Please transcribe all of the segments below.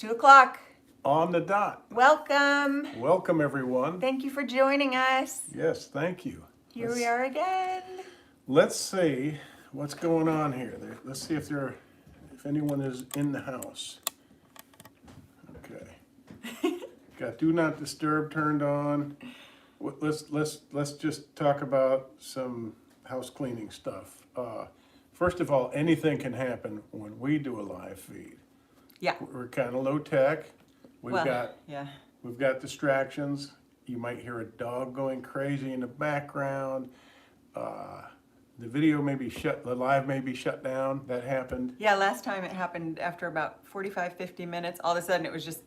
2 o'clock. On the dot. Welcome. Welcome, everyone. Thank you for joining us. Yes, thank you. Here we are again. Let's see what's going on here. Let's see if anyone is in the house. Okay. Got Do Not Disturb turned on. Let's just talk about some house cleaning stuff. First of all, anything can happen when we do a live feed. Yeah. We're kind of low tech. We've yeah. got distractions. You might hear a dog going crazy in the background. The video may be the live may be shut down. That happened. Yeah, last time it happened after about 45, 50 minutes. All of a sudden it was just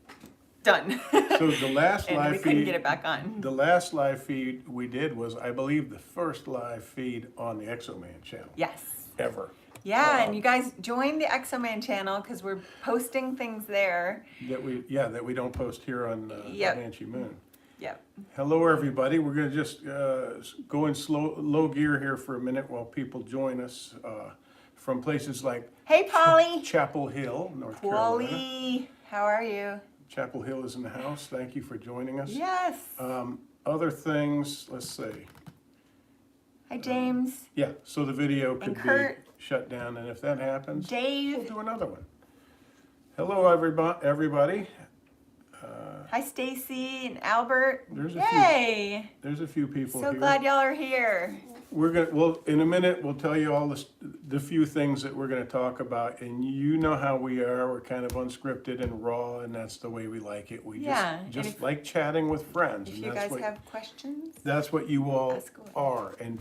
done. So the last and live we feed, couldn't get it back on. The last live feed we did was, I believe, the first live feed on the Exoman channel. Yes. Ever. Yeah, and you guys join the Exoman channel because we're posting things there. That we don't post here on Banshee Moon. Yep. Hello, everybody. We're going to just go in low gear here for a minute while people join us from places like Hey, Polly. Chapel Hill, North Polly, Carolina. how are you? Chapel Hill is in the house. Thank you for joining us. Yes. Other things, let's see. Hi, James. Yeah, so the video could Kurt. be shut down, and if that happens, Dave. we'll do another one. Hello, everybody. Hi, Stacy and Albert. There's a few people So here. glad y'all are here. In a minute, we'll tell you all the few things that we're going to talk about, and you know how we are. We're kind of unscripted and raw, and that's the way we like it. We just like chatting with friends. If you guys have questions, that's what you all ask away. are. And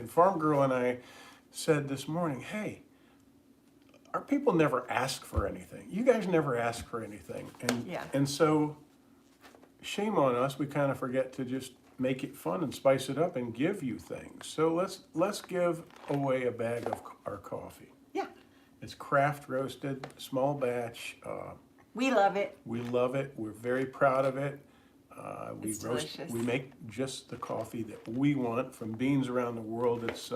Farm Girl and I said this morning, hey, our people never ask for anything. You guys never ask for anything, and so shame on us. We kind of forget to just make it fun and spice it up and give you things. So let's give away a bag of our coffee. Yeah. It's craft roasted, small batch. We love it. We love it. We're very proud of it. It's delicious. We make just the coffee that we want from beans around the world. It's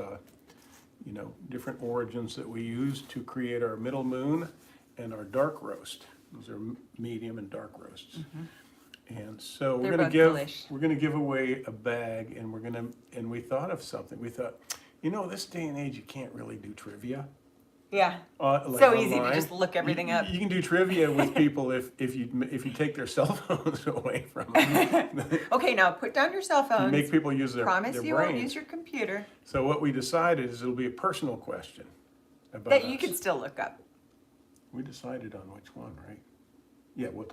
different origins that we use to create our middle moon and our dark roast. Those are medium and dark roasts. Mm-hmm. And so we're gonna give away a bag, and we thought of something. We thought, this day and age, you can't really do trivia. Yeah. Like so easy online. to just look everything up. You can do trivia with people if you take their cell phones away from them. Okay, now put down your cell phones. Make people use their Promise you brains. won't use your computer. So what we decided is it'll be a personal question about that you us. can still look up. We decided on which one, right? Yeah, we'll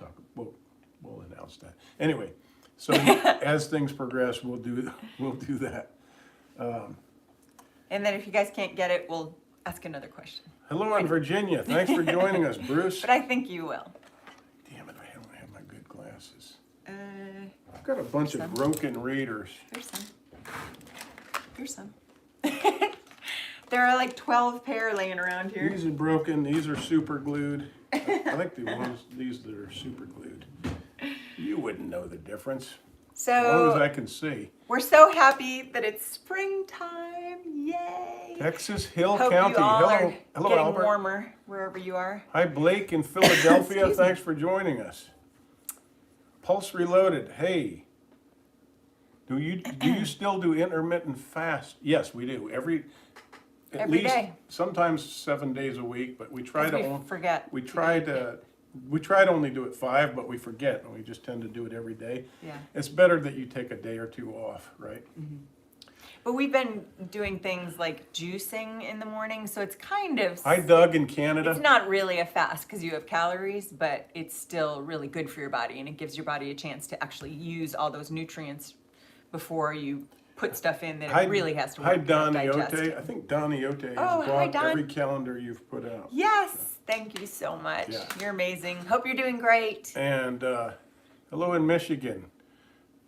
announce that. Anyway, so as things progress, we'll do that. And then if you guys can't get it, we'll ask another question. Hello in Virginia. Thanks for joining us, Bruce. But I think you will. Damn it, I don't have my good glasses. I've got a bunch of broken readers. Here's some. There are like 12 pair laying around here. These are broken. These are super glued. I like these that are super glued. You wouldn't know the difference. So as long as I can see. We're so happy that it's springtime. Yay! Texas Hill Hope County. You all are hello, getting Albert. Warmer wherever you are. Hi, Blake in Philadelphia. Thanks for joining us. Pulse Reloaded. Hey, do you still do intermittent fast? Yes, we do. Every day. Sometimes 7 days a week, but we try to forget. We try to only do it 5, but we forget, and we just tend to do it every day. Yeah. It's better that you take a day or two off, right? Mm-hmm. But we've been doing things like juicing in the morning, so it's kind of... Hi, Doug in Canada. It's not really a fast because you have calories, but it's still really good for your body, and it gives your body a chance to actually use all those nutrients before you put stuff in that it really has to work. Hi, Don Iote. I think Don Iote has bought every calendar you've put out. Yes, thank you so much. Yeah. You're amazing. Hope you're doing great. And hello in Michigan.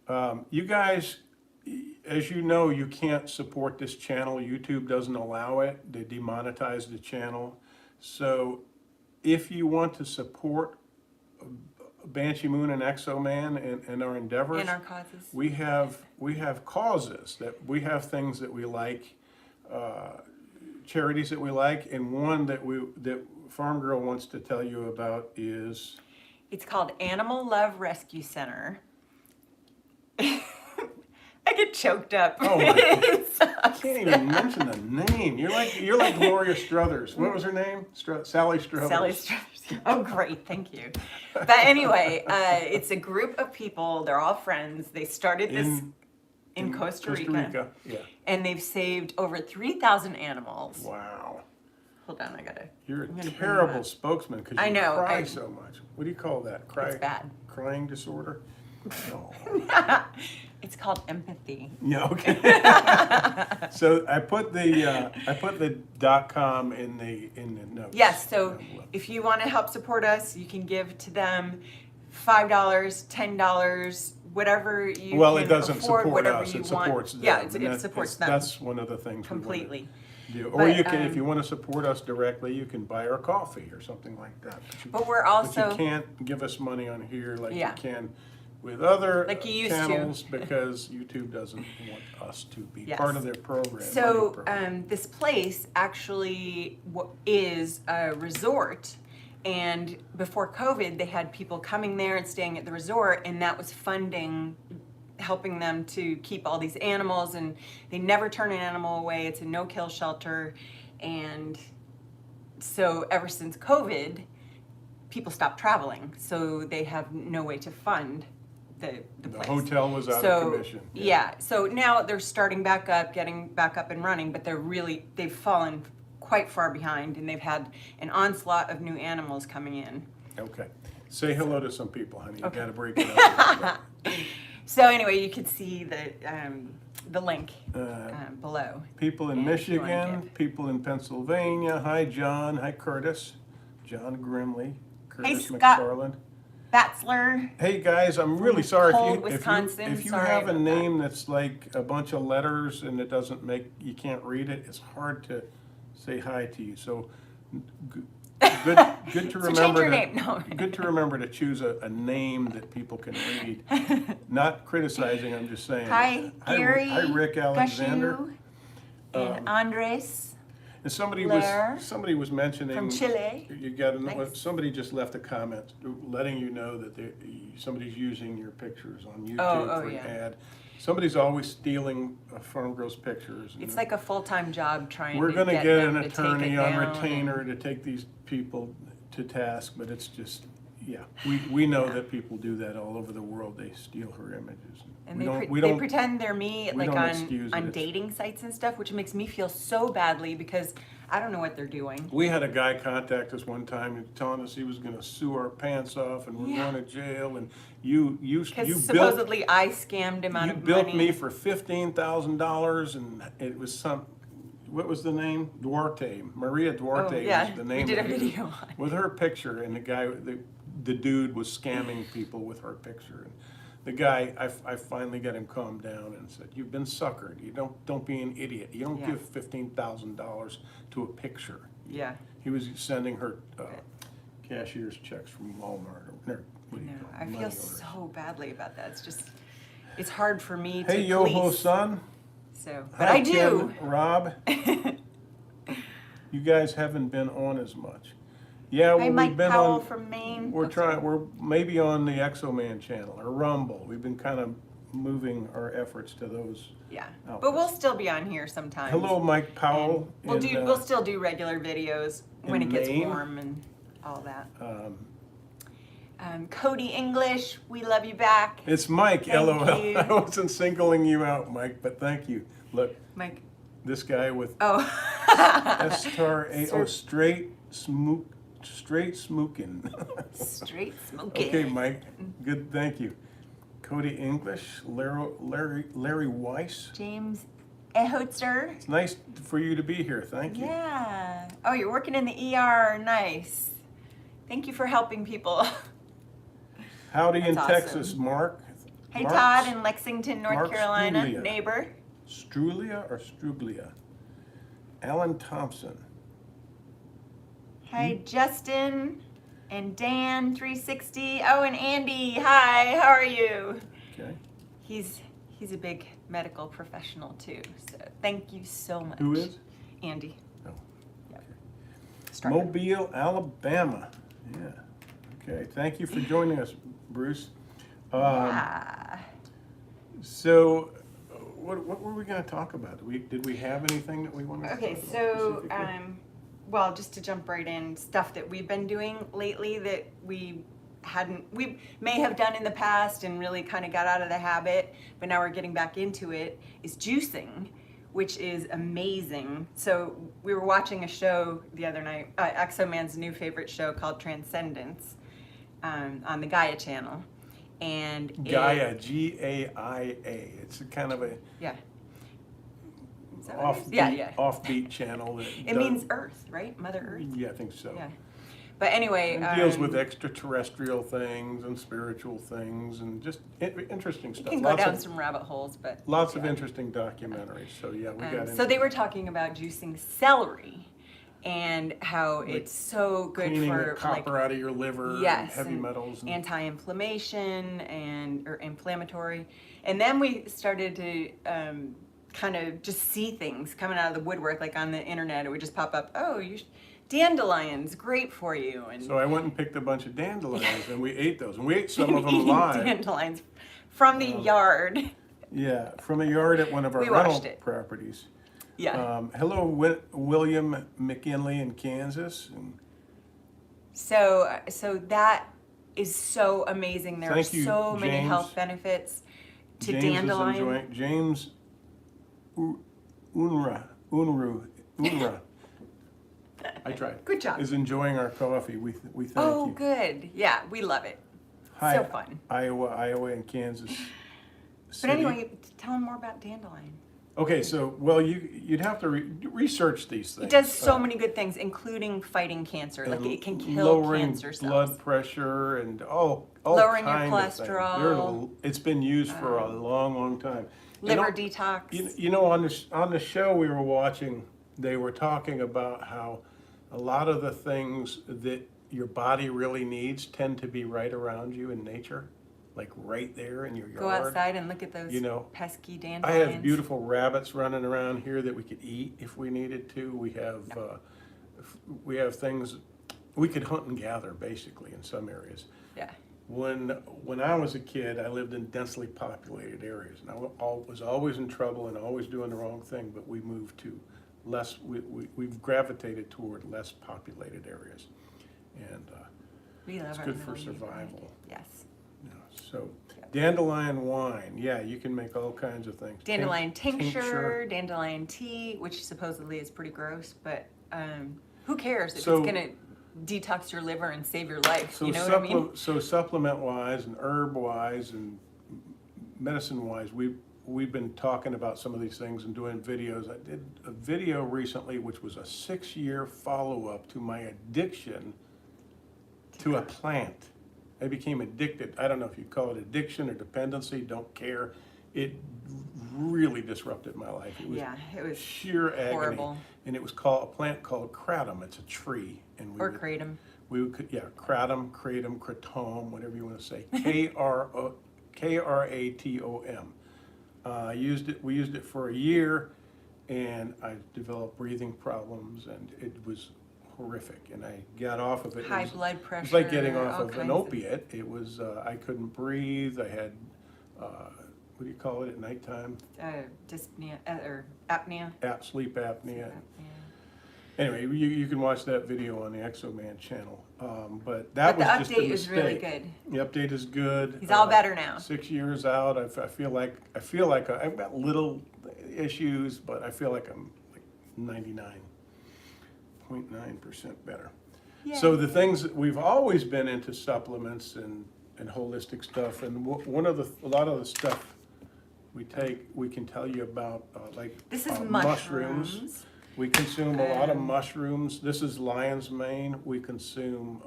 You guys, as you know, you can't support this channel. YouTube doesn't allow it. They demonetize the channel. So if you want to support Banshee Moon and Exoman and our endeavors, and our causes, we have causes that we have things that we like, charities that we like, and one that Farm Girl wants to tell you about is It's called Animal Love Rescue Center. I get choked up. Oh my It's so I can't even mention the name. You're like Gloria Struthers. What was her name? Sally Struthers. Sally Struthers. Oh, great. Thank you. But anyway, it's a group of people. They're all friends. They started this in Costa Rica. Yeah. And they've saved over 3,000 animals. Wow. Hold on, You're I'm a gonna terrible spokesman because I you know, cry so much. What do you call that? It's bad. Crying disorder? No. It's called empathy. Yeah, okay. So I put the .com in the notes. Yes, so if you want to help support us, you can give to them $5, $10, whatever you Well, can it doesn't afford, support whatever us. you It want. supports them. Yeah, And it supports them That's one of the things completely. we want to do. Or But, you can, if you want to support us directly, you can buy our coffee or something like that. But we're But also you can't give us money on here like Yeah. you can with other Like you used to. channels because YouTube doesn't want us to be Yes. part of their program. money So program. this place actually is a resort, and before COVID, they had people coming there and staying at the resort, and that was funding, helping them to keep all these animals, and they never turn an animal away. It's a no-kill shelter, and so ever since COVID, people stopped traveling, so they have no way to fund the place. hotel was out of commission. Yeah, so now they're starting back up, getting back up and running, but they've fallen quite far behind, and they've had an onslaught of new animals coming in. Okay. Say hello to some people, honey. You Okay. gotta break it up. So anyway, you can see the link below. People in if you wanna Michigan, give. people in Pennsylvania. Hi, John. Hi, Curtis. John Grimley. Curtis Scott. McFarland. Batzler, Hey guys, I'm really sorry Cold, if Wisconsin. you Sorry have a about name that's like a bunch of letters and it doesn't make you can't read it. It's hard to say hi to you. So good to So remember. change your name. No. Good to remember to choose a name that people can read. Not criticizing. I'm just saying. Hi, Gary. Hi, Rick Alexander. Gashu, and Andres And somebody Blair was mentioning from Chile. You got to know. Nice. Somebody just left a comment letting you know that somebody's using your pictures on YouTube Oh, for an yeah. ad. Somebody's always stealing Farm Girl's pictures. It's like a full-time job trying We're to going to get get them an to take attorney it on down retainer and- to take these people to task, but it's just we know that people do that all over the world. They steal her images. And we they don't pretend they're me, we like don't excuse on it. dating sites and stuff, which makes me feel so badly because I don't know what they're doing. We had a guy contact us one time telling us he was going to sue our pants off and we're Yeah. going to jail. And you Because built supposedly I scammed him out you of built money. me for $15,000 and it was what was the name? Duarte, Maria Duarte Oh, yeah. was the name. We did a of it. video on it. With her picture, and the dude was scamming people with her picture. And the guy, I finally got him calmed down and said, "You've been suckered. You don't be an idiot. You don't Yeah. give $15,000 to a picture." Yeah. He was sending her cashier's checks from Walmart or what do you No, call it? I Money feel orders. so badly about that. it's hard for me to Hey, Yoho police. son. So, Hi, but I do. Kim, Rob. You guys haven't been on as much. Yeah, Hi, well, Mike we've been Powell on. from Maine. We're maybe on the Exoman channel or Rumble. We've been kind of moving our efforts to those. Yeah, outlets. but we'll still be on here sometimes. Hello, Mike Powell. We'll still do regular videos when in it gets Maine. warm and all that. Cody English, we love you back. It's Mike, Thank LOL. you. I wasn't singling you out, Mike, but thank you. Look, Mike. this guy with Oh. S-T-A-R-A-O, straight smooking. Straight smoking. Okay, Mike. Good, thank you. Cody English, Larry Weiss. James Ehotzer. It's nice for you to be here. Thank you. Yeah. Oh, you're working in the ER. Nice. Thank you for helping people. Howdy in That's awesome. Texas, Mark. Hey, Mark Todd in Lexington, North Mark Carolina. Strulia. Neighbor. Strulia or Strublia? Alan Thompson. Hi, Justin and Dan 360. Oh, and Andy. Hi, how are you? Okay. He's a big medical professional too. So thank you so much. Who is? Andy. Oh. Yep. Striker. Mobile, Alabama. Yeah. Okay, thank you for joining us, Bruce. Yeah. So, what were we going to talk about? Did we have anything that we wanted to Okay, talk about so specifically? well, just to jump right in, stuff that we've been doing lately that we may have done in the past and really kind of got out of the habit, but now we're getting back into it, is juicing, which is amazing. So we were watching a show the other night, Exoman's new favorite show called Transcendence, on the Gaia channel. And Gaia, Gaia. It's a kind of a yeah. Is that what it is? Yeah. offbeat channel that It means Earth, right? Mother Earth? Yeah, I think so. Yeah. But anyway, It deals with extraterrestrial things and spiritual things and just interesting you stuff. can go down some rabbit holes, but Lots of interesting documentaries. So yeah, we got into so they were talking about juicing celery and how it's so good cleaning the for copper out of your liver, and heavy metals, and anti-inflammation or inflammatory. And then we started to kind of just see things coming out of the woodwork, like on the internet. It would just pop up. Oh, dandelions, great for you. And so I went and picked a bunch of dandelions and we ate those, and we ate some of them live. Dandelions from the yard. Yeah, from a yard at one of our rental properties. Yeah. Hello, William McKinley in Kansas. And so that is so amazing. There thank are you, so many James. health benefits to James dandelion. is enjoying, James Unruh. I tried. Good job. Is enjoying our coffee. We thank you. Oh, good. Yeah, we love it. Hi, So fun. Iowa, and Kansas But City. anyway, tell them more about dandelion. Okay, so well, you'd have to research these things. It does so many good things, including fighting cancer. Like it can kill lowering cancer cells. blood pressure and all Lowering your kind of things. cholesterol. It's been used for a long time. Liver detox. You know, on the show we were watching, they were talking about how a lot of the things that your body really needs tend to be right around you in nature, like right there in your yard. Go outside and look at those pesky dandelions. I have beautiful rabbits running around here that we could eat if we needed to. We have things we could hunt and gather basically in some areas. Yeah. When I was a kid, I lived in densely populated areas, and I was always in trouble and always doing the wrong thing. But we moved to less. We've gravitated toward less populated areas, and it's good for survival. Yes. Yeah, so dandelion wine, yeah, you can make all kinds of things. Dandelion tincture, dandelion tea, which supposedly is pretty gross, but who cares if it's gonna detox your liver and save your life? So you know what I mean? So supplement-wise and herb-wise and medicine-wise, we've been talking about some of these things and doing videos. I did a video recently, which was a 6-year follow-up to my addiction to a plant. I became addicted. I don't know if you call it addiction or dependency, don't care. It really disrupted my life. It was sheer agony. Horrible. And it was called a plant called kratom. It's a tree. And kratom. Kratom, kratom, whatever you want to say. Kratom. We used it for a year, and I developed breathing problems, and it was horrific, and I got off of it. High blood pressure. It was like getting off of an opiate. It was, I couldn't breathe. I had, what do you call it at nighttime? Dyspnea or apnea. Sleep apnea. Anyway, you can watch that video on the Exoman channel. But that was just a mistake. The update is really good. The update is good. He's all better now. 6 years out, I feel like I've got little issues, but I feel like I'm like 99.9% better. Yay. So the things that we've always been into supplements and holistic stuff, and a lot of the stuff we take, we can tell you about, like this is mushrooms. We consume a lot of mushrooms. This is lion's mane. We consume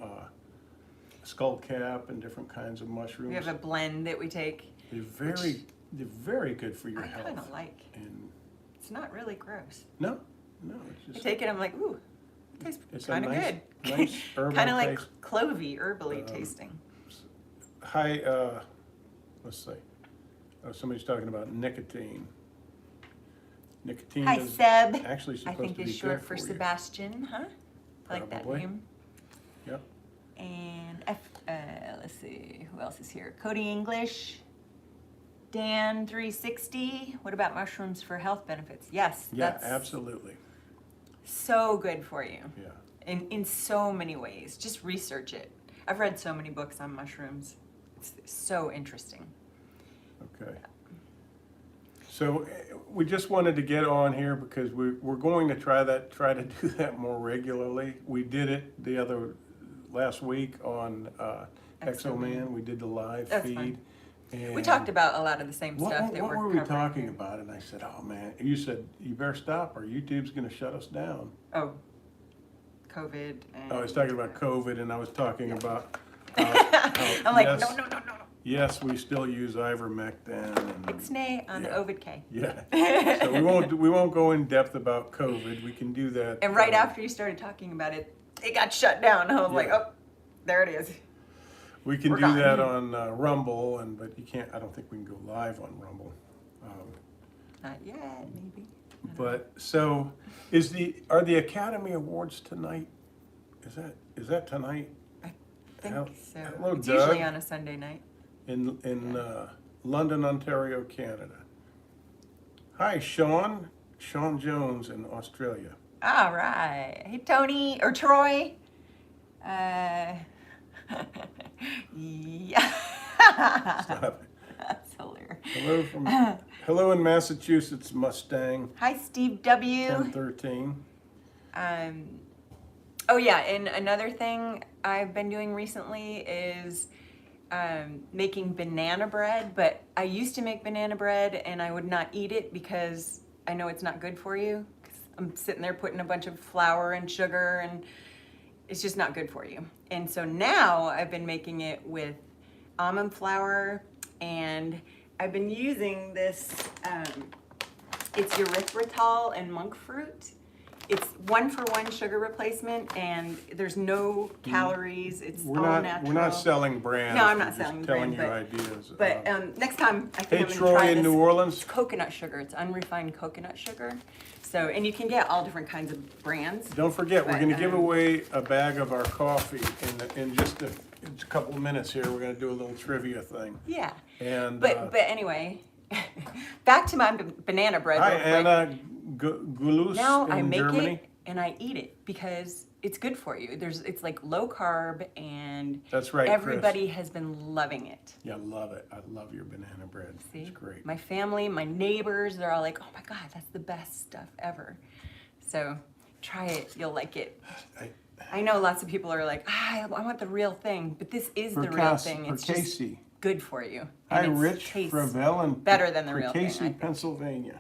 skullcap and different kinds of mushrooms. We have a blend that we take. They're very good for your health. I kind of like. And it's not really gross. No, it's just. I take it. I'm like, ooh, it tastes kind of good. Nice herbal kind of like taste. clovey, herbally tasting. Hi, let's see. Somebody's talking about nicotine. Nicotine Hi, is Seb. actually I supposed think to be is short good for you. Sebastian, huh? I like that Probably. name. Yep. And Let's see, who else is here? Cody English, Dan 360. What about mushrooms for health benefits? Yes, Yeah, that's absolutely. so good for you. Yeah. In so many ways. Just research it. I've read so many books on mushrooms. It's so interesting. Okay. So we just wanted to get on here because we're going to try to do that more regularly. We did it last week on Exoman. We did the live That's feed. fun. And We talked about a lot of the same stuff that what we're were we covering talking here. about? And I said, oh man, you said you better stop or YouTube's going to shut us down. Oh, COVID. And I was talking about COVID, and I was talking about I'm like, yes, no. yes, we still use ivermectin and Ixnay on yeah. Ovid-K. yeah. So we won't go in depth about COVID. We can do that. And right after you started talking about it, it got shut down. I was like, Yeah. oh, there it is. We can We're do gone. that on Rumble, but you can't. I don't think we can go live on Rumble. Not yet, maybe. But so, are the Academy Awards tonight? Is that tonight? I think so. Hello, It's Doug. usually on a Sunday night. In London, Ontario, Canada. Hi, Sean Jones in Australia. All right. Hey, Tony or Troy. Yeah. Stop it. That's hilarious. Hello in Massachusetts, Mustang Hi, Steve W. 1013. Oh yeah, and another thing I've been doing recently is making banana bread, but I used to make banana bread and I would not eat it because I know it's not good for you. 'Cause I'm sitting there putting a bunch of flour and sugar and it's just not good for you. And so now I've been making it with almond flour and I've been using this, it's erythritol and monk fruit. It's 1-for-1 sugar replacement, and there's no calories. It's all natural. We're not selling brands. No, I'm not we're just selling telling brand, you ideas. But next time I Hey, think I'm Troy gonna try in this. New Orleans. It's coconut sugar. It's unrefined coconut sugar. So, and you can get all different kinds of brands. Don't forget, we're But, going to give away a bag of our coffee in just a couple of minutes here. We're going to do a little trivia thing. Yeah. And But anyway, back to my banana bread. hi, real quick. Anna Gulus Now in I make Germany. it and I eat it because it's good for you. It's like low carb and That's right, everybody has been loving it. Yeah, I love it. I love your banana bread. See? It's great. My family, my neighbors, they're all like, oh my God, that's the best stuff ever. So try it, you'll like it. I know lots of people are like, I want the real thing, but this is the real thing. It's just Casey. good for you. Hi, And it Rich tastes Fravel in better than the real thing, I Casey, think. Pennsylvania.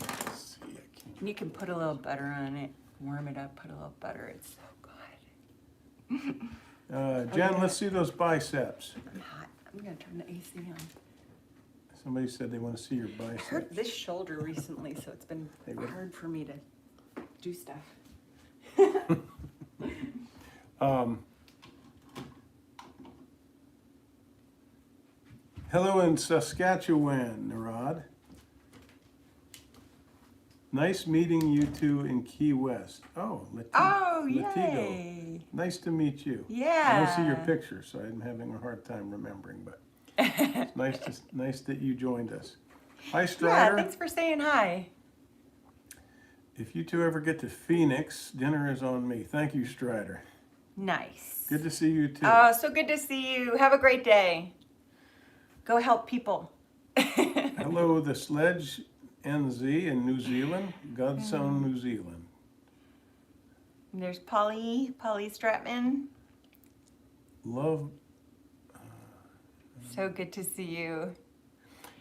Let's see, I can't- And you can put a little butter on it, warm it up, put a little butter. It's so good. Jen, let's see those biceps. I'm hot. I'm gonna turn the AC on. Somebody said they want to see your I biceps. hurt this shoulder recently, so it's been Hey, what- hard for me to do stuff. Hello in Saskatchewan, Narad. Nice meeting you two in Key West. Oh, Oh, Latigo. yay. Nice to meet you. Yeah. I don't see your picture, so I'm having a hard time remembering, but it's nice that you joined us. Hi, Yeah, Strider. thanks for saying hi. If you two ever get to Phoenix, dinner is on me. Thank you, Strider. Nice. Good to see you too. Oh, so good to see you. Have a great day. Go help people. Hello, the Sledge NZ in New Zealand, Godson, New Zealand. And there's Polly Stratman. Love. So good to see you.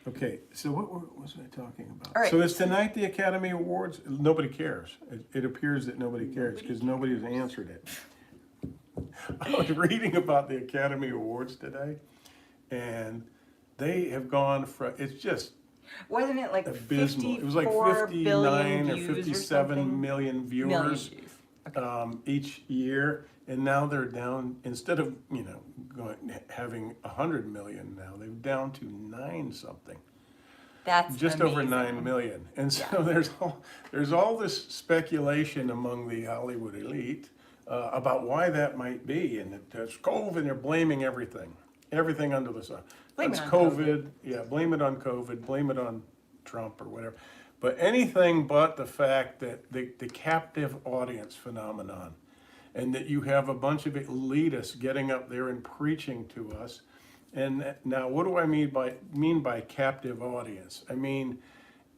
Okay, so what was I talking about? All right. So is tonight the Academy Awards? Nobody cares. It appears that nobody cares because nobody has answered it. I was reading about the Academy Awards today, and they have gone from, it's just Wasn't it like abysmal. It was like 54 billion 59 or views 57 something? million viewers. Million views. Okay. Each year, and now they're down, instead of, having 100 million now, they're down to 9 something. That's Just over amazing. 9 million. And so there's all this speculation among the Hollywood elite about why that might be, and it's COVID, and they're blaming everything under the sun. Blame It's it on COVID, yeah, blame it on COVID, blame it on Trump or whatever. But anything but the fact that the captive audience phenomenon, and that you have a bunch of elitists getting up there and preaching to us. And now, what do I mean by captive audience? I mean,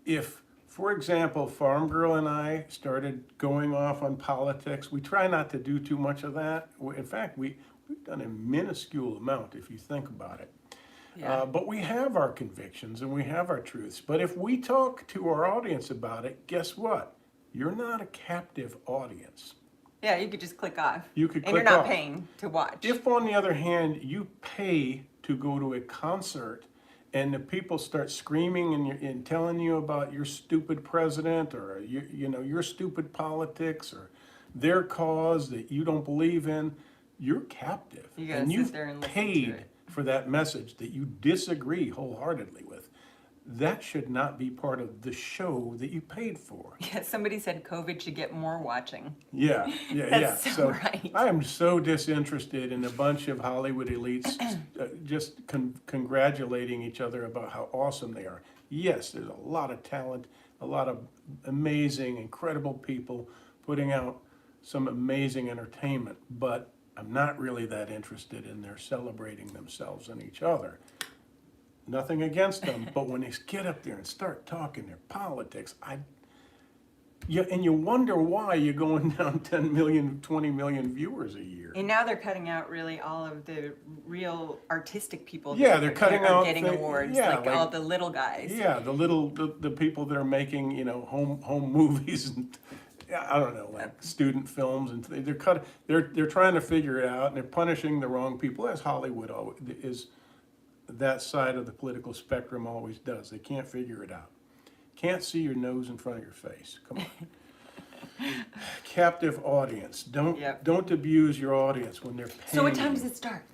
if, for example, Farm Girl and I started going off on politics, we try not to do too much of that. In fact, we've done a minuscule amount if you think about it. Yeah. But we have our convictions and we have our truths. But if we talk to our audience about it, guess what? You're not a captive audience. Yeah, you could just click off. You could and click you're not off. paying to watch. If, on the other hand, you pay to go to a concert and the people start screaming and telling you about your stupid president or your stupid politics or their cause that you don't believe in, you're captive. You gotta and sit you've there and listen paid to it. for that message that you disagree wholeheartedly with. That should not be part of the show that you paid for. Yeah, somebody said COVID should get more watching. Yeah. That's so right. I am so disinterested in a bunch of Hollywood elites just congratulating each other about how awesome they are. Yes, there's a lot of talent, a lot of amazing, incredible people putting out some amazing entertainment, but I'm not really that interested in their celebrating themselves and each other. Nothing against them, but when they get up there and start talking their politics, and you wonder why you're going down 10 million, 20 million viewers a year. And now they're cutting out really all of the real artistic people. Yeah, that they're cutting out getting awards, yeah, like all the little guys. Yeah, the people that are making home movies and I don't know, like student films, and they're trying to figure it out, and they're punishing the wrong people, as Hollywood always is. That side of the political spectrum always does. They can't figure it out. Can't see your nose in front of your face. Come on. Captive audience. Don't abuse your audience when they're paying. So what time does it start?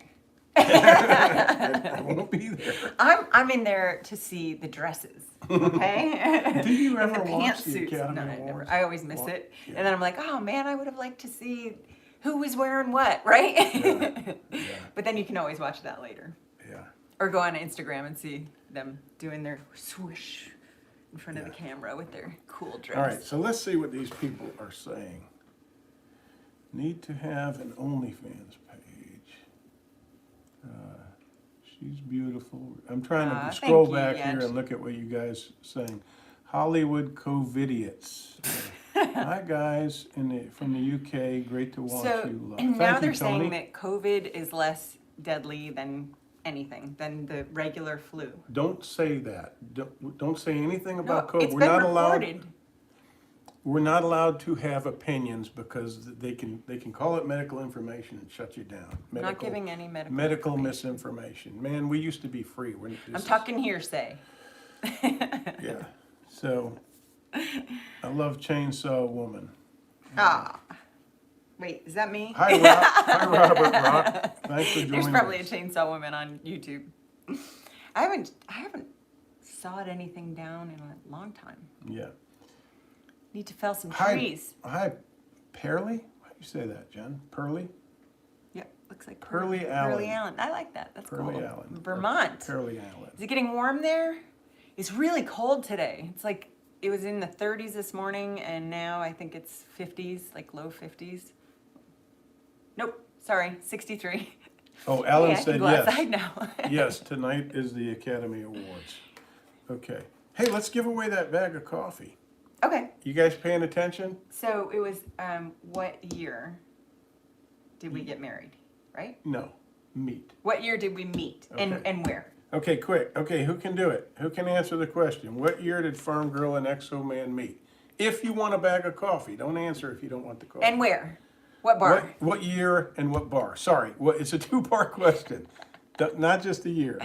I won't be there. I'm in there to see the dresses. Okay. Do you And ever the watch the pantsuits. Academy No, I Awards? never. I always miss it. Yeah. And then I'm like, oh man, I would have liked to see who was wearing what, right? Yeah. But then you can always watch that later. Yeah. Or go on Instagram and see them doing their swoosh in front of the camera with their cool dress. All right, so let's see what these people are saying. Need to have an OnlyFans page. She's beautiful. I'm trying to scroll thank you, back yeah. here and look at what you guys are saying. Hollywood Covidiots. Hi guys from the UK. Great to watch So you. and now Thank they're you, Tony. saying that COVID is less deadly than anything, than the regular flu. Don't say that. Don't say anything about No, COVID. it's been reported. We're not allowed to have opinions because they can call it medical information and shut you down. I'm not giving any medical information. misinformation. Man, we used to be free. I'm talking hearsay. Yeah. So, I love Chainsaw Woman. Ah. Wait, is that me? Hi, Robert Rock. Thanks for joining There's probably us. a chainsaw woman on YouTube. I haven't sawed anything down in a long time. Yeah. Need to fell some Hi, trees. Pearly? How do you say that, Jen? Pearly? Yep, looks like Pearly Allen. Pearly Allen. I like that. That's Pearly cool. Allen. Vermont. Pearly Allen. Is it getting warm there? It's really cold today. It's like it was in the 30s this morning, and now I think it's 50s, like low 50s. Nope, sorry, 63. Oh, Alan Hey, I said can go yes. outside now. Yes, tonight is the Academy Awards. Okay. Hey, let's give away that bag of coffee. Okay, You guys paying attention? so it was what year did we get married, right? No. Meat. What year did we meet, Okay. and where? Okay, quick. Okay, who can do it? Who can answer the question? What year did Farm Girl and Exoman meet? If you want a bag of coffee, don't answer if you don't want the coffee. And where? What bar? What year and what bar? Sorry, it's a two-part question, not just the year.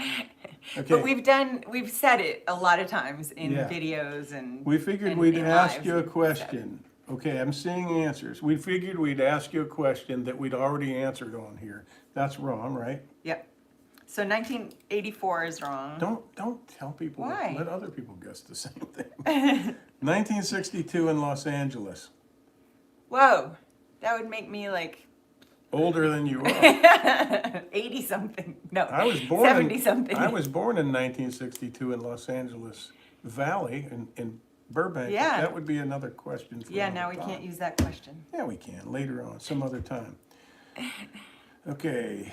Okay. But we've said it a lot of times in Yeah. videos and We figured and we'd in ask lives you a and question. Okay, I'm seeing answers. We figured we'd ask you a question that we'd already answered on here. That's wrong, right? Yep. So 1984 is wrong. Don't tell people. Why? Let other people guess the same thing. 1962 in Los Angeles. Whoa. That would make me like Older than you are. 80 something. No, I was born 70 something. I was born in 1962 in Los Angeles Valley in Burbank. Yeah. That would be another question for Yeah, another now we time. can't use that question. Yeah, we can later on, some other time. Okay.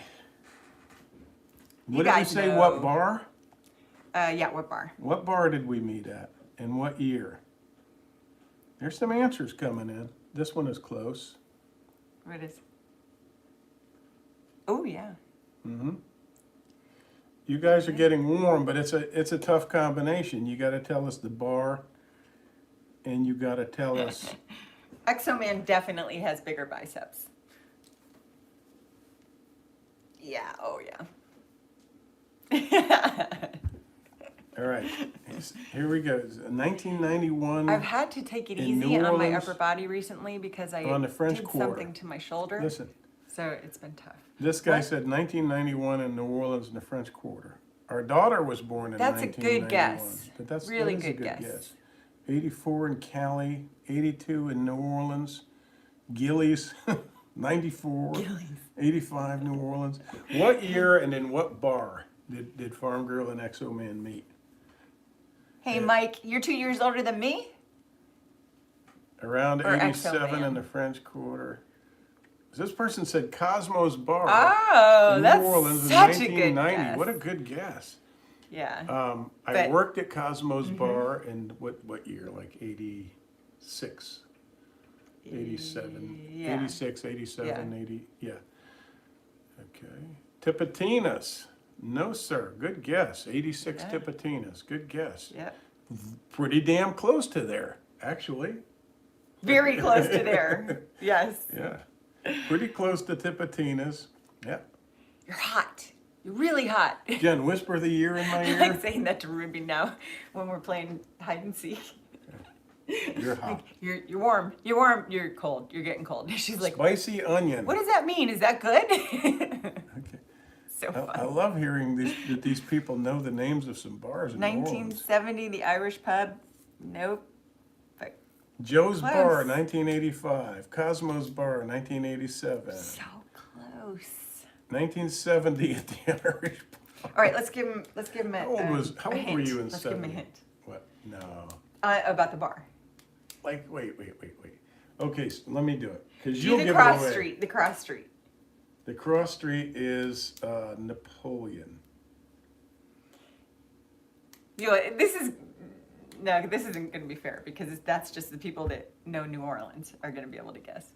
What did we guys say? know. What bar? Yeah, what bar? What bar did we meet at, and what year? There's some answers coming in. This one is close. What is? Oh yeah. Mm-hmm. You guys are getting warm, but it's a tough combination. You got to tell us the bar, and you got to tell us. Exoman definitely has bigger biceps. Yeah. Oh yeah. All right, here we go. 1991. I've had to take it In easy New on my Orleans, upper body recently because I on the French did Quarter. something to my shoulder. Listen, So it's been tough. this guy What? said 1991 in New Orleans in the French Quarter. Our daughter was born in That's a 1991. good guess. But that's Really that is a good guess. 84 in Cali, 82 in New Orleans, Gillies, 94, Gillies. 85 New Orleans. What year and in what bar did Farm Girl and Exoman meet? Hey, Yeah. Mike, you're 2 years older than me? Around Or 87 Exoman. in the French Quarter. This person said Cosmos Bar. Oh, in that's New Orleans in such a good 1990. guess. What a good guess. Yeah. I But- worked at Cosmos Bar in what year? Like 86, 87, Yeah. 86, 87, Yeah. 80. Yeah. Okay. Tipitinas. No, sir. Good guess. 86 Yeah. Tipitinas. Good guess. Yep. Pretty damn close to there, actually. Very close to there. Yes. Yeah. Pretty close to Tipitinas. Yeah. You're hot. You're really hot. Jen, whisper the year in my I ear. like saying that to Ruby now when we're playing hide and seek. You're hot. You're warm. You're warm. You're cold. You're getting cold. She's like, Spicy onion. what does that mean? Is that good? Okay. So I fun. love hearing that these people know the names of some bars in New Orleans. 1970, the Irish pub. Nope. But Joe's Close. Bar, 1985. Cosmos Bar, 1987. so close. 1970 at the Irish Bar. All right, let's give him a, How old a were hint. you in Let's 70? give him a hint. What? No. About the bar. Like, wait. Okay, so let me do it. Because Do you'll the give cross it away. street. The cross street. The cross street is Napoleon. You know, this isn't going to be fair because that's just the people that know New Orleans are going to be able to guess.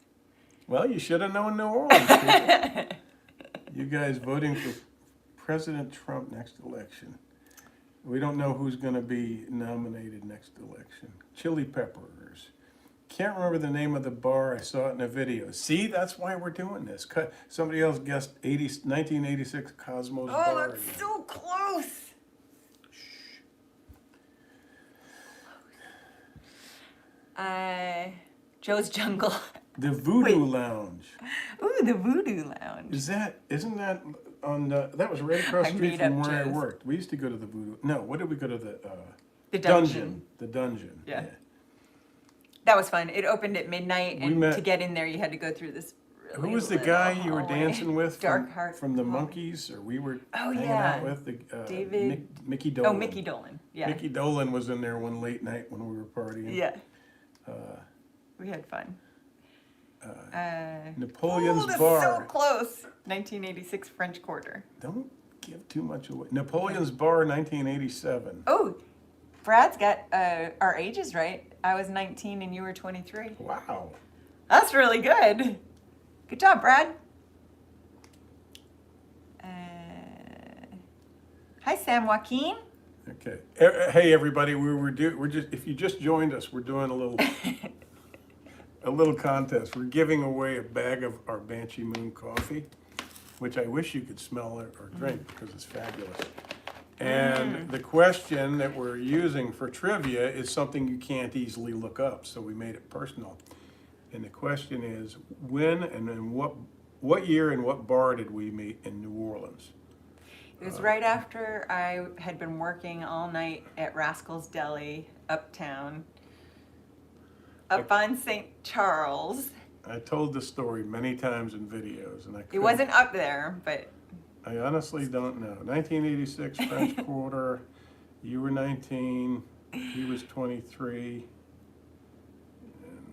Well, you should have known New Orleans. people. You guys voting for President Trump next election. We don't know who's going to be nominated next election. Chili Peppers. Can't remember the name of the bar. I saw it in a video. See, that's why we're doing this. Somebody else guessed 1986 Cosmos Oh, Bar. that's again. so close. Joe's Jungle. The Voodoo Wait. Lounge. Ooh, the Voodoo Lounge. Isn't that on the, that was right across I the street made from up where I Joe's. worked. We used to go to the Voodoo. No, what did we go to The dungeon. The dungeon. Yeah. That was fun. It opened at midnight, We and met- to get in there, you had to go through this. Really Who was the little guy you were hallway. dancing with Dark Heart from the hallway. Monkees, or we were Oh, hanging yeah. out with? David- Mickey Dolan. Oh, Mickey Dolan. Yeah. Mickey Dolan was in there one late night when we were partying. Yeah. We had fun. Napoleon's Ooh, that's Bar. so close. 1986 French Quarter. Don't give too much away. Napoleon's Bar, 1987. Oh, Brad's got our ages right. I was 19 and you were 23. Wow. That's really good. Good job, Brad. Hi, Sam Joaquin. Okay. Hey, everybody. We're just, if you just joined us, we're doing a little a little contest. We're giving away a bag of our Banshee Moon coffee, which I wish you could smell it or drink because it's fabulous. And the question that we're using for trivia is something you can't easily look up, so we made it personal. And the question is, when and in what year and what bar did we meet in New Orleans? It was right after I had been working all night at Rascal's Deli, uptown, up on St. Charles. I told the story many times in videos, and I It couldn't. wasn't up there, but I honestly don't know. 1986 French Quarter. You were 19. He was 23.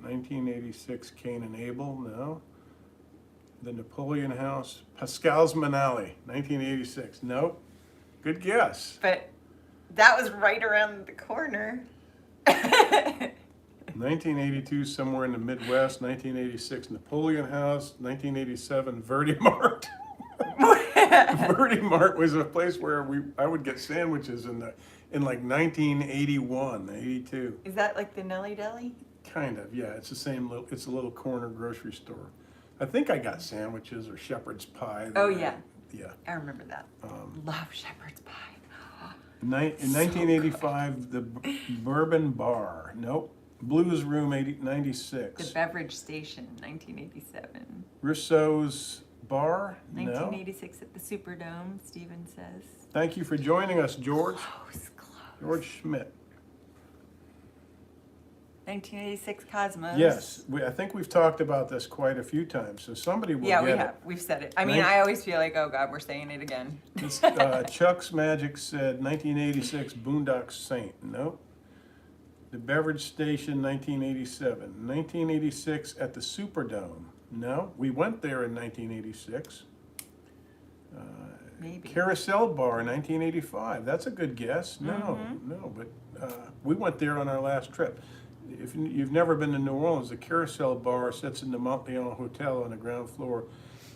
1986 Cain and Abel. No. The Napoleon House. Pascal's Manali. 1986. Nope. Good guess. but that was right around the corner. 1982, somewhere in the Midwest. 1986, Napoleon House. 1987, Verde Mart. Verde Mart was a place where I would get sandwiches in like 1981, 82. Is that like the Nelly Deli? Kind of, yeah. It's the same little. It's a little corner grocery store. I think I got sandwiches or shepherd's pie. Oh yeah. Yeah. I remember that. Love shepherd's pie. In 1985, the Bourbon Bar. Nope. Blues Room, 96. The Beverage Station, 1987. Rousseau's Bar. No. 1986 at the Superdome, Steven says. Thank you for joining us, George. Close. George Schmidt. 1986 Cosmos. Yes, I think we've talked about this quite a few times, so somebody will Yeah, get we it. have. We've said it. I mean, Right? I always feel like, oh God, we're saying it again. Chuck's Magic said 1986 Boondock Saint. Nope. The Beverage Station, 1987. 1986 at the Superdome. No, we went there in 1986. Maybe. Carousel Bar, 1985. That's a good guess. No, but we went there on our last trip. If you've never been to New Orleans, the Carousel Bar sits in the Montleon Hotel on the ground floor,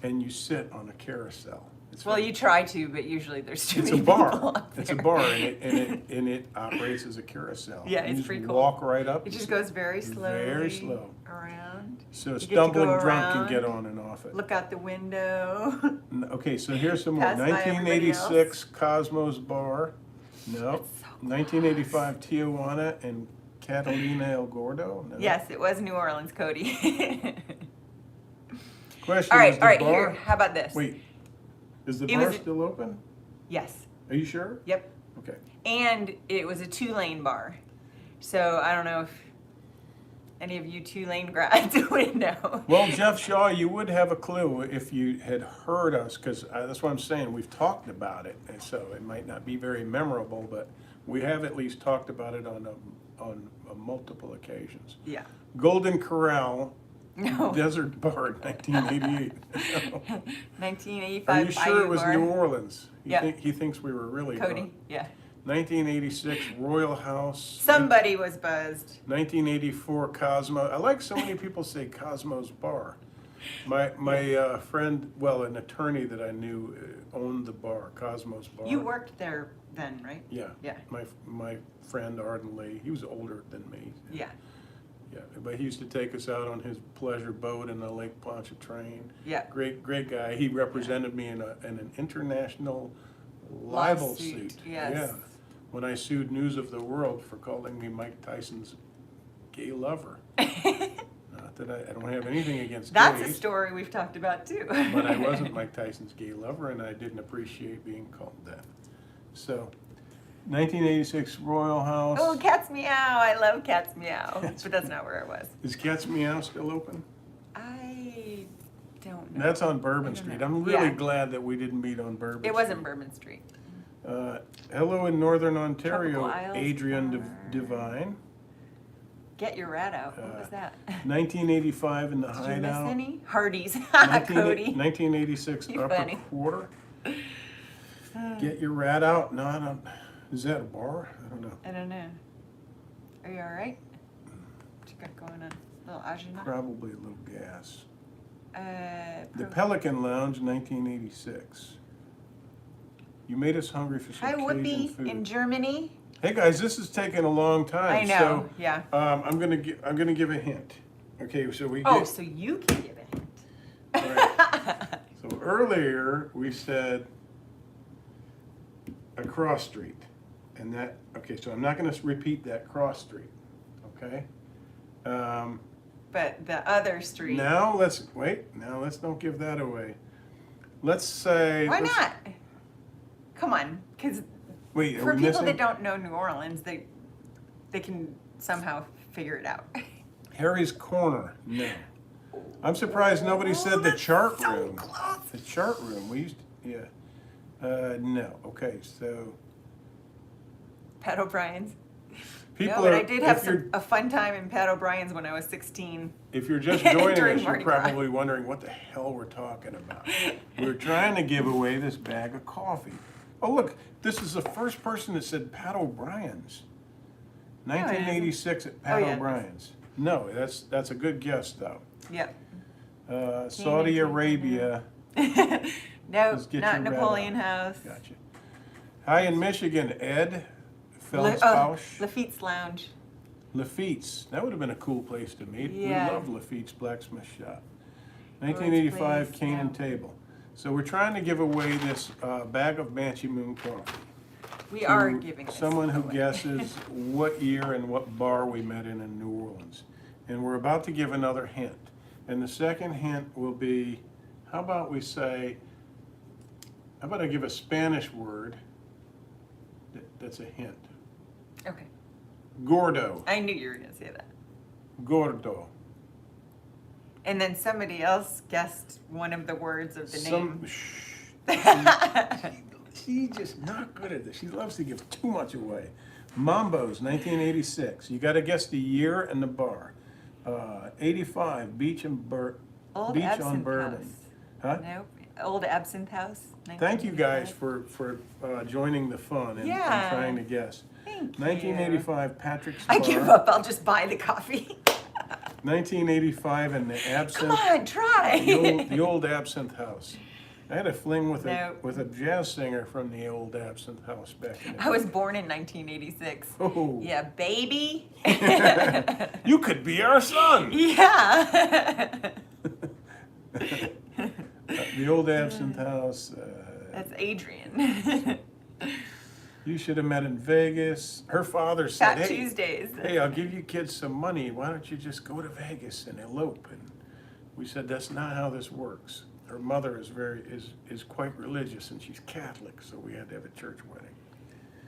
and you sit on a carousel. Well, you try to, but usually there's too It's many a bar. people up It's a there. bar, and it operates as a carousel. Yeah, You it's just pretty cool. Walk right up. It just goes very slowly. Very slow. Around. So a You get to stumbling go drunk can around, get on and off it. Look out the window. Okay, so here's some more. Pass by everybody 1986 Cosmos Bar. No. That's so close. 1985 Tijuana and Catalina El Gordo. No. Yes, it was New Orleans, Cody. Question: all is the right, bar? here. How about this? Wait, is the It bar was- still open? Yes. Are you sure? Yep. Okay. And it was a 2-lane bar. So I don't know if any of you 2-lane grads would know. Well, Jeff Shaw, you would have a clue if you had heard us, because that's what I'm saying. We've talked about it, and so it might not be very memorable, but we have at least talked about it on multiple occasions. Yeah. Golden Corral No. Desert Bar, 1988. No. 1985 Are you sure Bayou it was bar. New Orleans? Yeah. He thinks we were really Cody, gone. yeah. 1986 Royal House. Somebody was buzzed. 1984 Cosmo. I like so many people say Cosmo's Bar. My friend, well, an attorney that I knew owned the bar, Cosmo's Bar. You worked there then, right? Yeah. Yeah. My friend Arden Lee, he was older than me. Yeah. Yeah, but he used to take us out on his pleasure boat in the Lake Pontchartrain. Yeah. Great guy. He represented me in an international libel Lawsuit, suit. yes. Yeah. When I sued News of the World for calling me Mike Tyson's gay lover. Not that I don't have anything against That's a gays, story we've talked about too. but I wasn't Mike Tyson's gay lover, and I didn't appreciate being called that. So, 1986 Royal House. Oh, Cat's Meow. I love Cat's Meow. But that's not where I was. Is Cat's Meow still open? I don't know. That's on Bourbon I don't Street. know. I'm really Yeah. glad that we didn't meet on Bourbon Street. It wasn't Bourbon Street. Hello in Northern Ontario, Tropical Isles Adrian Bar. Divine. Get Your Rat Out. What was that? 1985 in the Did you Hideout. miss any? Hardee's. 19 Cody. 1986 You're Upper funny. Quarter. Get Your Rat Out. No, I don't. Is that a bar? I don't know. I don't know. Are you all right? What you got going on? A little agina? Probably a little gas. The Pro- Pelican Lounge, 1986. You made us hungry for some Hi, Cajun Whoopi food. in Germany. Hey guys, this is taking a long time. I know, yeah. I'm gonna give a hint. Okay, so we Oh, get, so you can give a hint. Right. So earlier we said a cross street, and that okay. So I'm not gonna repeat that cross street. Okay. But the other street. Now let's wait. Now let's don't give that away. Let's say. Why let's- not? Come on, because Wait, are for we people missing? that don't know New Orleans, they can somehow figure it out. Harry's Corner. No. I'm surprised nobody said the chart so room. close. The chart room, we used, yeah. No, okay, so Pat O'Brien's. people No, but are, I did have if you're, a fun time in Pat O'Brien's when I was 16. if you're just joining During us, you're Mardi Gras. probably wondering what the hell we're talking about. We're trying to give away this bag of coffee. Oh, look, this is the first person that said Pat O'Brien's. it isn't. 1986 at Pat Oh, yeah. O'Brien's. No, that's a good guess, though. Yep. Saudi Arabia. No, Let's get not your red Napoleon on. House. Gotcha. Hi in Michigan, Ed Feldspausch. Lafitte's Lounge. Lafitte's. That would have been a cool place to meet. Yeah. We love Lafitte's Blacksmith Shop. Lloyd's 1985 Place, Canaan yeah. Table. So we're trying to give away this bag of Banshee Moon coffee. We are to giving this someone who away. guesses what year and what bar we met in New Orleans. And we're about to give another hint. And the second hint will be, how about we say, how about I give a Spanish word that's a hint? Okay. Gordo. I knew you were going to say that. Gordo. And then somebody else guessed one of the words of the name. She's just not good at this. She loves to give too much away. Mambo's, 1986. You got to guess the year and the bar. 85, Beach and Old Beach on Absinthe Bourbon. House. Huh? Nope. Old Absinthe House. Thank you guys 1985. for joining the fun and Yeah. trying to guess. Thank you. 1985, Patrick's I Bar. give up. I'll just buy the coffee. 1985 and the Come Absinthe. on, try. The old Absinthe House. I had a fling with No. a jazz singer from the old Absinthe House back in the I was born in 1986. Oh. Yeah, baby. You could be our son. Yeah. The old Absinthe House. That's Adrian. You should have met in Vegas. Her father said, Fat "Hey, Tuesdays. hey, I'll give you kids some money. Why don't you just go to Vegas and elope?" And we said, "That's not how this works." Her mother is quite religious and she's Catholic, so we had to have a church wedding.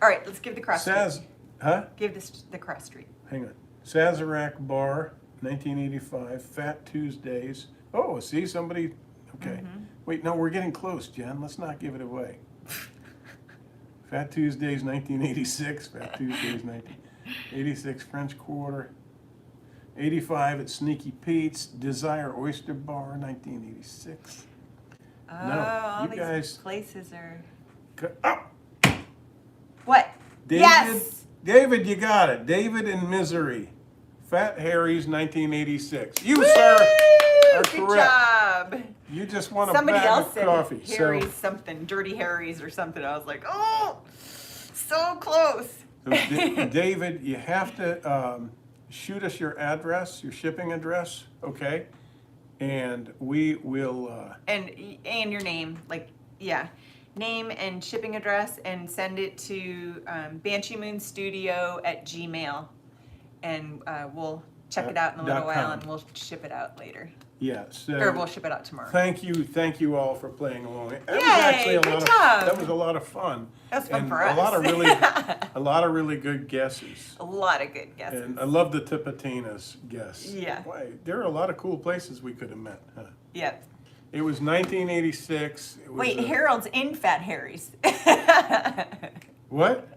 All right, let's give the cross Saz, street. huh? Give this the cross street. Hang on. Sazerac Bar, 1985. Fat Tuesdays. Oh, see somebody. Okay. Wait, no, we're getting close, Jen. Let's not give it away. Fat Tuesdays, 1986. Fat Tuesdays, 1986. French Quarter. 85 at Sneaky Pete's. Desire Oyster Bar, 1986. Oh, No, all you these guys- places are. Oh, What? David, Yes. David, you got it. David in Misery. Fat Harry's, 1986. You, Woo! sir, are Good correct. job. You just want a Somebody bag else of said coffee. Harry's something, Dirty Harry's or something. I was like, oh, so close. So David, you have to shoot us your address, your shipping address, okay? And we will. And your name, like, yeah, name and shipping address, and send it to BansheeMoonStudio@gmail, and we'll check it out in a little .com. while, and we'll ship it out later, Yeah. So or we'll ship it out tomorrow. thank you all for playing along. That was Yay, actually a good lot job. of. That was a lot of fun. That was fun and for a us. lot of really, a lot of really good guesses. A lot of good guesses. And I love the Tipitina's guess. Yeah. Why, there are a lot of cool places we could have met, huh? Yep. It was 1986. It was Wait, Harold's in Fat Harry's. What?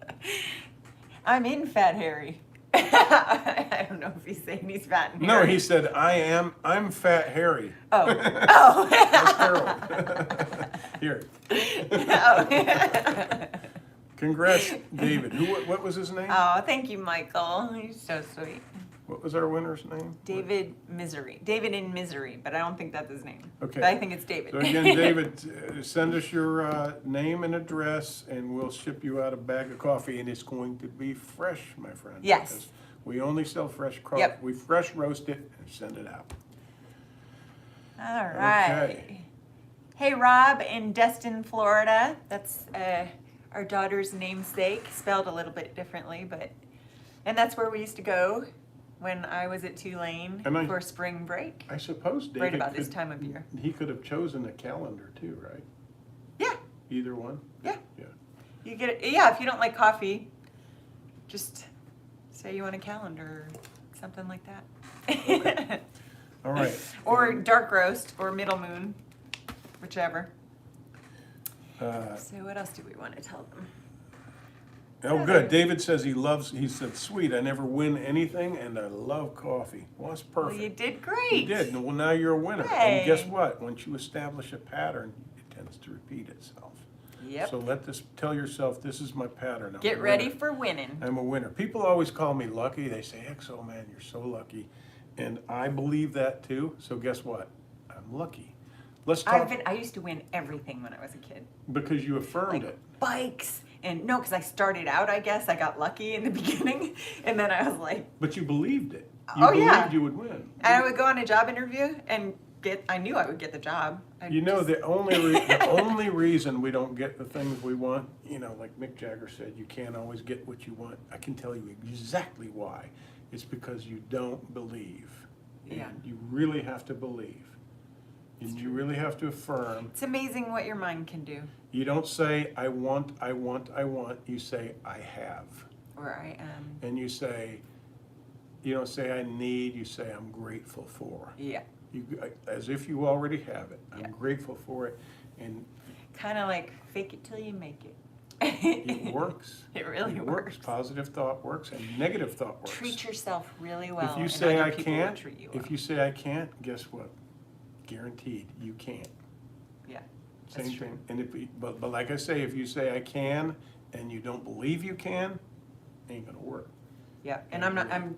I'm in Fat Harry. I don't know if he's saying he's fat and No, hairy. he said, I'm Fat Harry. Oh. Oh. That's Harold. Here. Oh. Congrats, David. What was his name? Oh, thank you, Michael. He's so sweet. What was our winner's name? David Misery. David in Misery, but I don't think that's his name. Okay. But I think it's David. So again, David, send us your name and address, and we'll ship you out a bag of coffee, and it's going to be fresh, my friend. Yes. because we only sell fresh coffee. Yep. We fresh roast it and send it out. All right. Okay. Hey, Rob in Destin, Florida. That's our daughter's namesake, spelled a little bit differently, and that's where we used to go when I was at Tulane And for spring break. I suppose David Right about this time of year. He could have chosen a calendar too, right? Yeah, Either one? yeah. Yeah. You get it. Yeah, if you don't like coffee, just say you want a calendar or something like that. All right. Or dark roast, or middle moon, whichever. So what else do we want to tell them? Oh, good. David says he said, sweet, I never win anything and I love coffee. Well, that's Well, perfect. you did great. You did. Well, now you're a winner. Yay. And guess what? Once you establish a pattern, it tends to repeat itself. Yep. So tell yourself, this is my pattern. I'm Get a ready winner. for winning. I'm a winner. People always call me lucky. They say, Exoman, you're so lucky. And I believe that too. So guess what? I'm lucky. Let's talk. I used to win everything when I was a kid. Because you affirmed it. Bikes. And no, because I started out, I guess. I got lucky in the beginning. And then I was like, But you believed it. You Oh, believed yeah. you would win. and I would go on a job interview and I knew I would get the job. The only reason we don't get the things we want, like Mick Jagger said, you can't always get what you want. I can tell you exactly why. It's because you don't believe. Yeah. And you really have to believe. And you really have to affirm. It's amazing what your mind can do. You don't say, I want, I want, I want. You say, I have. Or I am. And you don't say, I need. You say, I'm grateful for. Yeah. As if you already have it. I'm Yeah. grateful for it. And Kind of like fake it till you make it. it works. It really works. Positive thought works and negative thought works. Treat yourself really well. If you and say other I people will can't, treat you well. if you say I can't, guess what? Guaranteed, you can't. Yeah. Same That's true. thing. And but like I say, if you say I can and you don't believe you can, it ain't gonna work. Yeah. And I'm gonna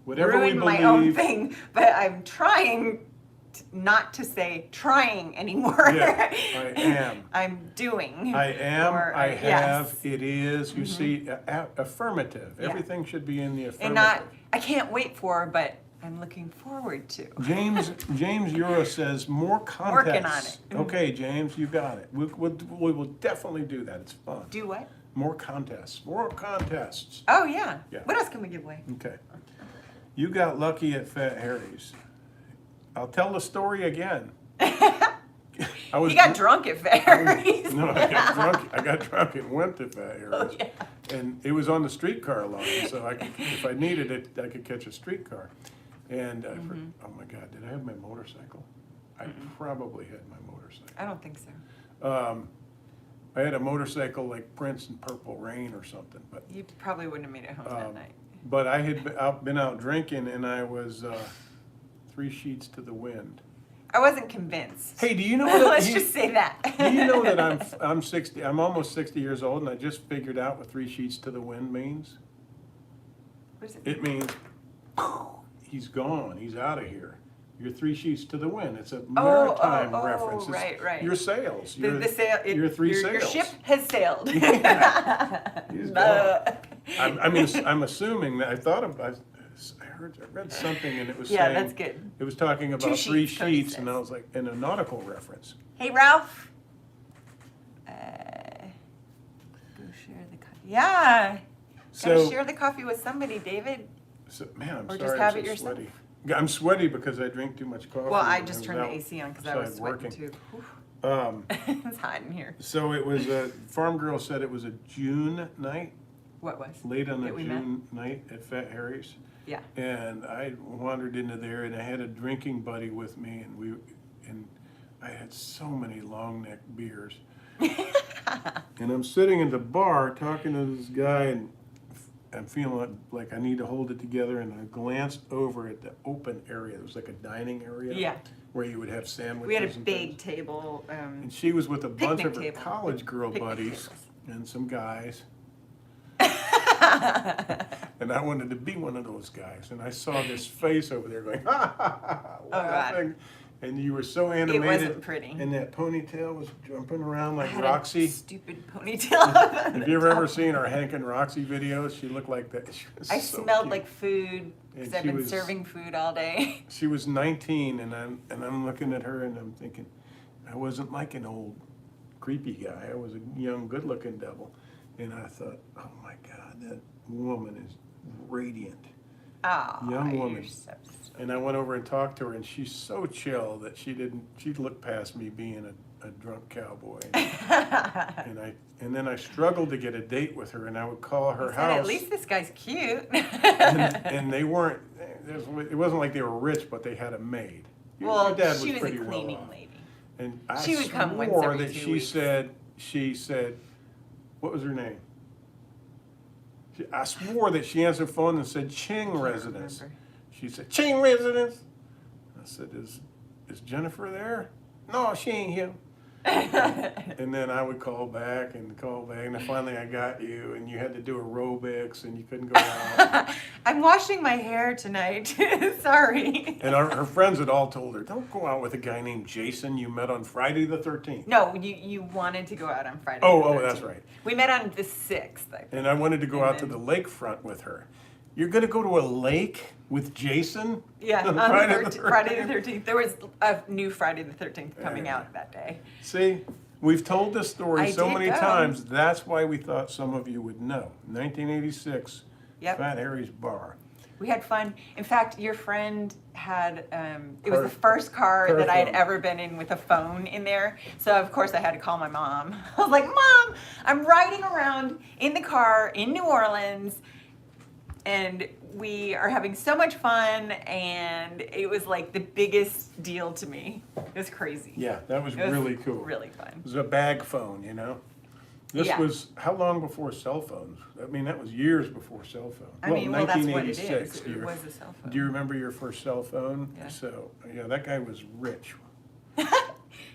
Whatever we ruin my own believe, thing, but I'm trying not to say trying anymore. Yeah, I am. I'm doing. I am, Or, I have, yes. it is. You see, affirmative. Yeah. Everything should be in the affirmative. And not, I can't wait for, but I'm looking forward to. James Euro says more contests. Working on it. Okay, James, you got it. We will definitely do that. It's fun. Do what? More contests. More contests. Oh, yeah. Yeah. What else can we give away? Okay. You got lucky at Fat Harry's. I'll tell the story again. You got drunk at Ferry's. No, I got drunk and went to Fat Harry's. Oh, yeah. And it was on the streetcar line, so if I needed it, I could catch a streetcar. And oh my God, did I have my motorcycle? I probably had my motorcycle. I don't think so. I had a motorcycle like Prince in Purple Rain or something, but You probably wouldn't have made it home that night. I had been out drinking and I was 3 sheets to the wind. I wasn't convinced. Hey, do you know that? Let's just say that. Do you know that I'm 60? I'm almost 60 years old, and I just figured out what 3 sheets to the wind means. What does it It means he's gone. He's out of here. You're 3 sheets to the wind. It's a maritime reference. It's right. Your sails. The sail, your 3 your sails. ship has sailed. He's gone. I'm assuming that I read something and it was Yeah, saying that's good. it was talking about 2 3 sheets, Cody sheets, and says. I was like, in a nautical reference. Hey, Ralph. Go share the coffee. Yeah. Go share the coffee with somebody, David. So, man, I'm Or sorry just have I'm it so yourself. sweaty. I'm sweaty because I drink too much coffee. Well, I and just was turned the out AC on because I was outside sweating working. too. Um, It's hot in here. so it was Farm Girl said it was a June night, What was? late on a That we met? June night at Fat Harry's. Yeah. And I wandered into there and I had a drinking buddy with me and I had so many long neck beers. And I'm sitting in the bar talking to this guy and I'm feeling like I need to hold it together, and I glanced over at the open area. It was like a dining area. Yeah. Where you would have sandwiches. We had a and big things. table. And she was with a bunch picnic of her table. college girl Picnic buddies tables. and some guys. And I wanted to be one of those guys. And I saw this face over there going, ha ha ha, God. laughing. And you were so animated. wasn't pretty. And that ponytail was jumping around I like had Roxy. a stupid ponytail. Have you ever seen our Hank and Roxy videos? She looked like that. She was I so smelled cute. like food because And I've she been was- serving food all day. She was 19, and I'm looking at her, and I'm thinking, I wasn't like an old creepy guy. I was a young, good-looking devil. And I thought, oh my God, that woman is radiant. Oh, Young woman. You're so sweet. And I went over and talked to her, and she's so chill that she looked past me being a drunk cowboy. And then I struggled to get a date with her, and I would call her Said, house. at least this guy's cute. and they weren't. It wasn't like they were rich, but they had a maid. Well, Your dad she was a pretty cleaning well off. lady. And I She would come once swore every that 2 she weeks. said, what was her name? I swore that she answered the phone and said Ching residence. remember. She said Ching residence. I said, is Jennifer there? No, she ain't here. And then I would call back, and then finally I got you, and you had to do aerobics, and you couldn't go out. I'm washing my hair tonight. Sorry. And her friends had all told her, don't go out with a guy named Jason you met on Friday the 13th. No, you wanted to go out on Friday. Oh, the 13th. that's right. We met on the 6th, I think. And I wanted to go And out to then- the lakefront with her. You're going to go to a lake with Jason? Yeah, on Friday the Friday the 13th. There was a new Friday the 13th coming Yeah. out that day. See, we've told this story I so did many go. times. That's why we thought some of you would know. 1986, Yep. Fat Harry's Bar. We had fun. In fact, your friend had, it was Car- the first car car that I had phone. ever been in with a phone in there. So, of course, I had to call my mom. I was like, Mom, I'm riding around in the car in New Orleans, and we are having so much fun, and it was like the biggest deal to me. It was crazy. Yeah, that was It was really cool. Really fun. It was a bag phone, you know? This Yeah. was, how long before cell phones? I mean, that was years before cell phones. I mean, well, that's what it is. 1986. It was a cell phone. Do you remember your first cell phone? Yeah. So, yeah, that guy was rich.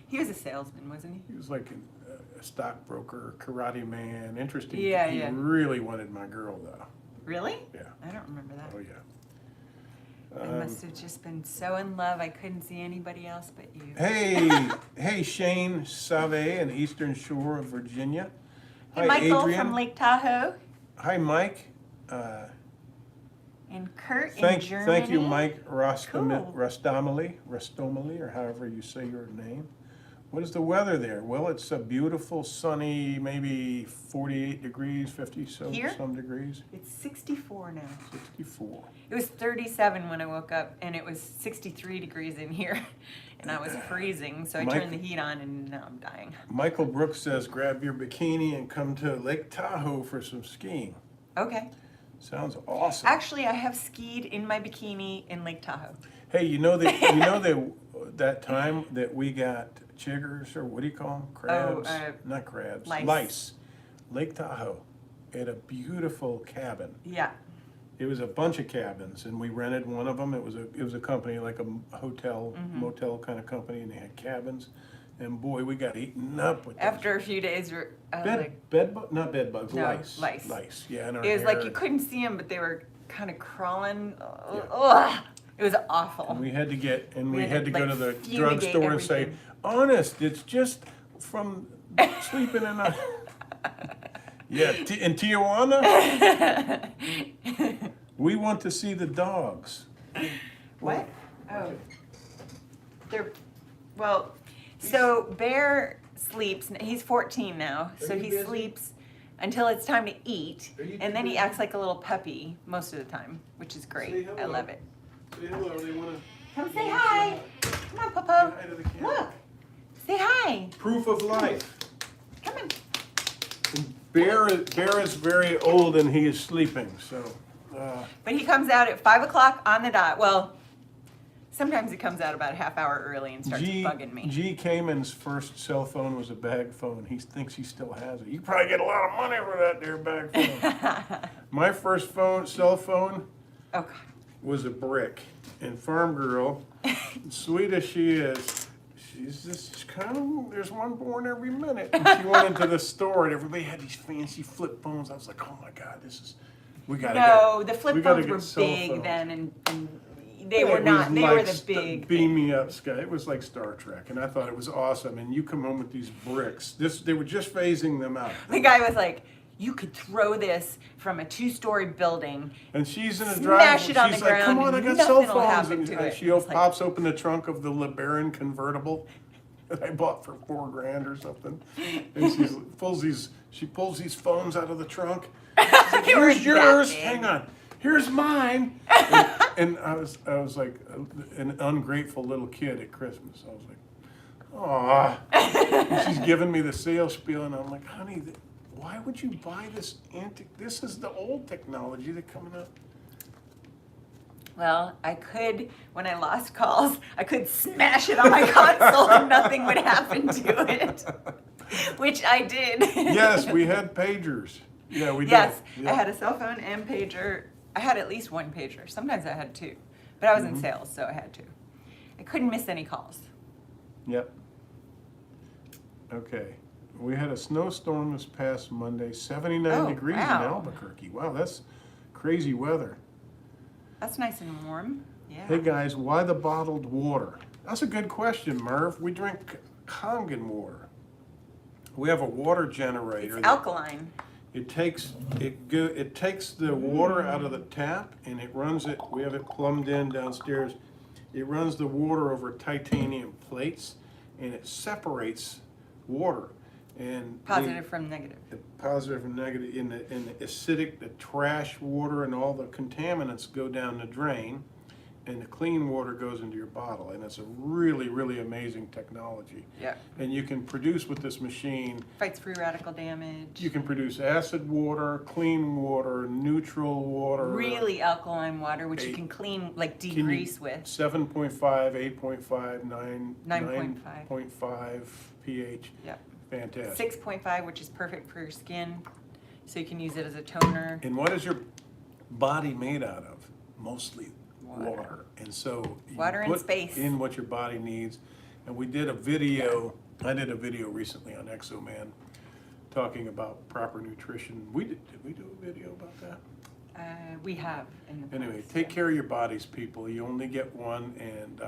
He was a salesman, wasn't he? He was like a stockbroker, karate man. Interesting. Yeah, He yeah. really wanted my girl, though. Really? Yeah. I don't remember that. Oh, yeah. I must have just been so in love I couldn't see anybody else but you. Hey, Shane Save in the Eastern Shore of Virginia. Hey, Hi, Michael Adrian. from Lake Tahoe. Hi, Mike. And Kurt in Germany. Thank you, Mike Cool. Rastomali, or however you say your name. What is the weather there? Well, it's a beautiful, sunny, maybe 48 degrees, 50 Here? some degrees. It's 64 now. 64. It was 37 when I woke up, and it was 63 degrees in here. And I was freezing, so I Mike- turned the heat on, and now I'm dying. Michael Brooks says, grab your bikini and come to Lake Tahoe for some skiing. Okay. Sounds awesome. Actually, I have skied in my bikini in Lake Tahoe. Hey, that time that we got chiggers, or what do you call them? Crabs? Not crabs. lice. Lake Tahoe. It had a beautiful cabin. Yeah. It was a bunch of cabins, and we rented one of them. It was a company, like a hotel, Mm-hmm. motel kind of company, and they had cabins. And boy, we got eaten up with those. After a few days, Not bed bugs, No, lice. lice. Lice, yeah. In our it was like hair. you couldn't see them, but they were kind of crawling. Ugh. It was awful. And we had to get, and We we had had to, to go like, to the fumigate drugstore and say, everything. honest, it's just from sleeping in a. Yeah, in Tijuana, we want to see the dogs. What? Oh. Well, so Bear sleeps, he's 14 now, so you he busy? sleeps until it's time to eat, Are you and then he busy? acts like a little puppy most of the time, which is Say great. I hello. love it. Say hello, they want to. Come say hi. Come on, Popo. Say hi to the camera. Look. Say hi. Proof of life. Come on. Bear is very old and he is sleeping, so. But he comes out at 5 o'clock on the dot. Well, sometimes he comes out about a half hour early and starts bugging me. G. Cayman's first cell phone was a bag phone. He thinks he still has it. You probably get a lot of money for that there bag phone. My first cell phone, Oh, God. was a brick. And Farm Girl, sweet as she is, she's just kind of, there's one born every minute. And she went into the store and everybody had these fancy flip phones. I was like, oh my God, we gotta No, get. the flip we gotta phones were get cell big phones. then, and they It were not. was They like were the big. Beam me up, Sky. It was like Star Trek, and I thought it was awesome. And you come home with these bricks. They were just phasing them out. The guy was like, "You could throw this from a 2-story building." And she's in the Smash driveway. it on She's the like, "Come ground on, I and got cell nothing will phones." happen And, to and it. she It's like- pops open the trunk of the LeBaron convertible that I bought for $4,000 or something. And she pulls these phones out of the trunk. She's like, They were here's that yours. big. Hang on. Here's mine. And I was like an ungrateful little kid at Christmas. I was like, Aw. She's giving me the sales spiel, and I'm like, honey, why would you buy this antique? This is the old technology that's coming up. Well, I could, when I lost calls, I could smash it on my console and nothing would happen to it, which I did. Yes, we had pagers. Yeah, we did. Yes, Yeah. I had a cell phone and pager. I had at least one pager. Sometimes I had two, but I was in sales, so I had two. I couldn't miss any calls. Yep. Okay. We had a snowstorm this past Monday, 79 degrees in wow. Albuquerque. Wow, that's crazy weather. That's nice and warm. Yeah. Hey guys, why the bottled water? That's a good question, Merv. We drink Kangen water. We have a water generator. It's alkaline. It takes the water out of the tap and it runs it. We have it plumbed in downstairs. It runs the water over titanium plates and it separates water. And Positive from negative. the positive and negative in the acidic, the trash water and all the contaminants go down the drain, and the clean water goes into your bottle. And it's a really, really amazing technology. Yeah. And you can produce with this machine. Fights free radical damage. You can produce acid water, clean water, neutral water. Really alkaline water, which you can clean, like degrease with. 7.5, 8.5, 9, 9.5. 9.5 pH. Yeah. Fantastic. 6.5, which is perfect for your skin, so you can use it as a toner. And what is your body made out of? Mostly water. And so you Water and put space. in what your body needs. And we did a video, I did a video recently on Exoman talking about proper nutrition. Did we do a video about that? We have in the Anyway, past, take yeah. care of your bodies, people. You only get one, and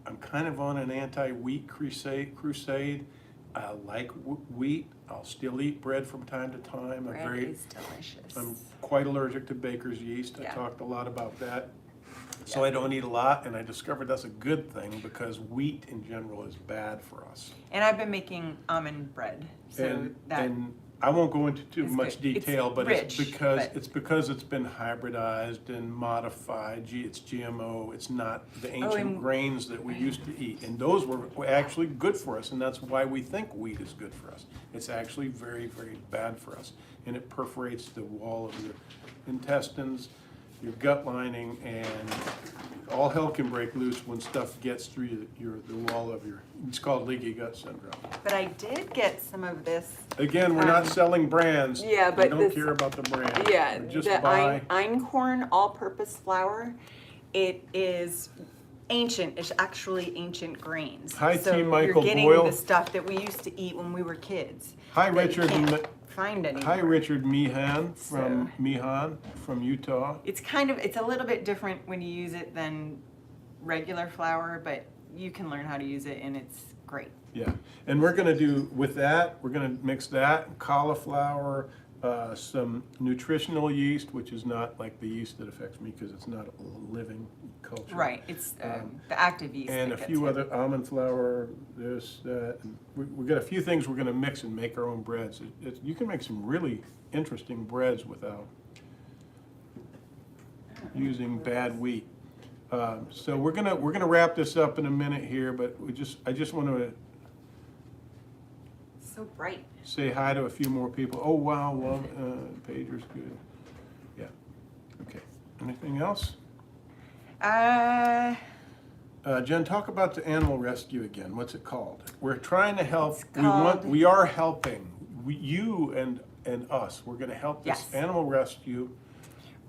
I'm kind of on an anti-wheat crusade. I like wheat. I'll still eat bread from time to time. Bread is delicious. I'm quite allergic to baker's yeast. I Yeah. talked a lot about that. So Yeah. I don't eat a lot, and I discovered that's a good thing because wheat in general is bad for us. And I've been making almond bread, so And I won't go into too is much good. detail, It's but rich, it's because it's been hybridized and modified. It's GMO. It's not the ancient and- grains that we used to eat, and those were actually good for us, and that's why we think wheat is good for us. It's actually very, very bad for us, and it perforates the wall of your intestines, your gut lining, and all hell can break loose when stuff gets through the wall of your. It's called leaky gut syndrome. But I did get some of this. Again, we're not selling brands. Yeah, but we don't this- care about the brand. Yeah, We just the buy. einkorn all-purpose flour. It is ancient. It's actually ancient grains. Hi, so T. Michael you're getting Boyle. the stuff that we used to eat when we were kids. Hi, that you Richard. can't find anymore. Hi, Richard Meehan So- from Utah. It's a little bit different when you use it than regular flour, but you can learn how to use it, and it's great. Yeah, and we're gonna do with that. We're gonna mix that cauliflower, some nutritional yeast, which is not like the yeast that affects me because it's not a living culture. Right. It's the active yeast. And that a gets few hit. other almond flour, this, that. And we got a few things we're gonna mix and make our own breads. You can make some really interesting breads without using bad wheat. So we're gonna wrap this up in a minute here, but I just want to So bright. say hi to a few more people. Oh wow, love Pager's good. Yeah. Okay. Anything else? Jen, talk about the animal rescue again. What's it called? We're trying to help. We are helping. You and us. We're going to help this Yes. animal rescue.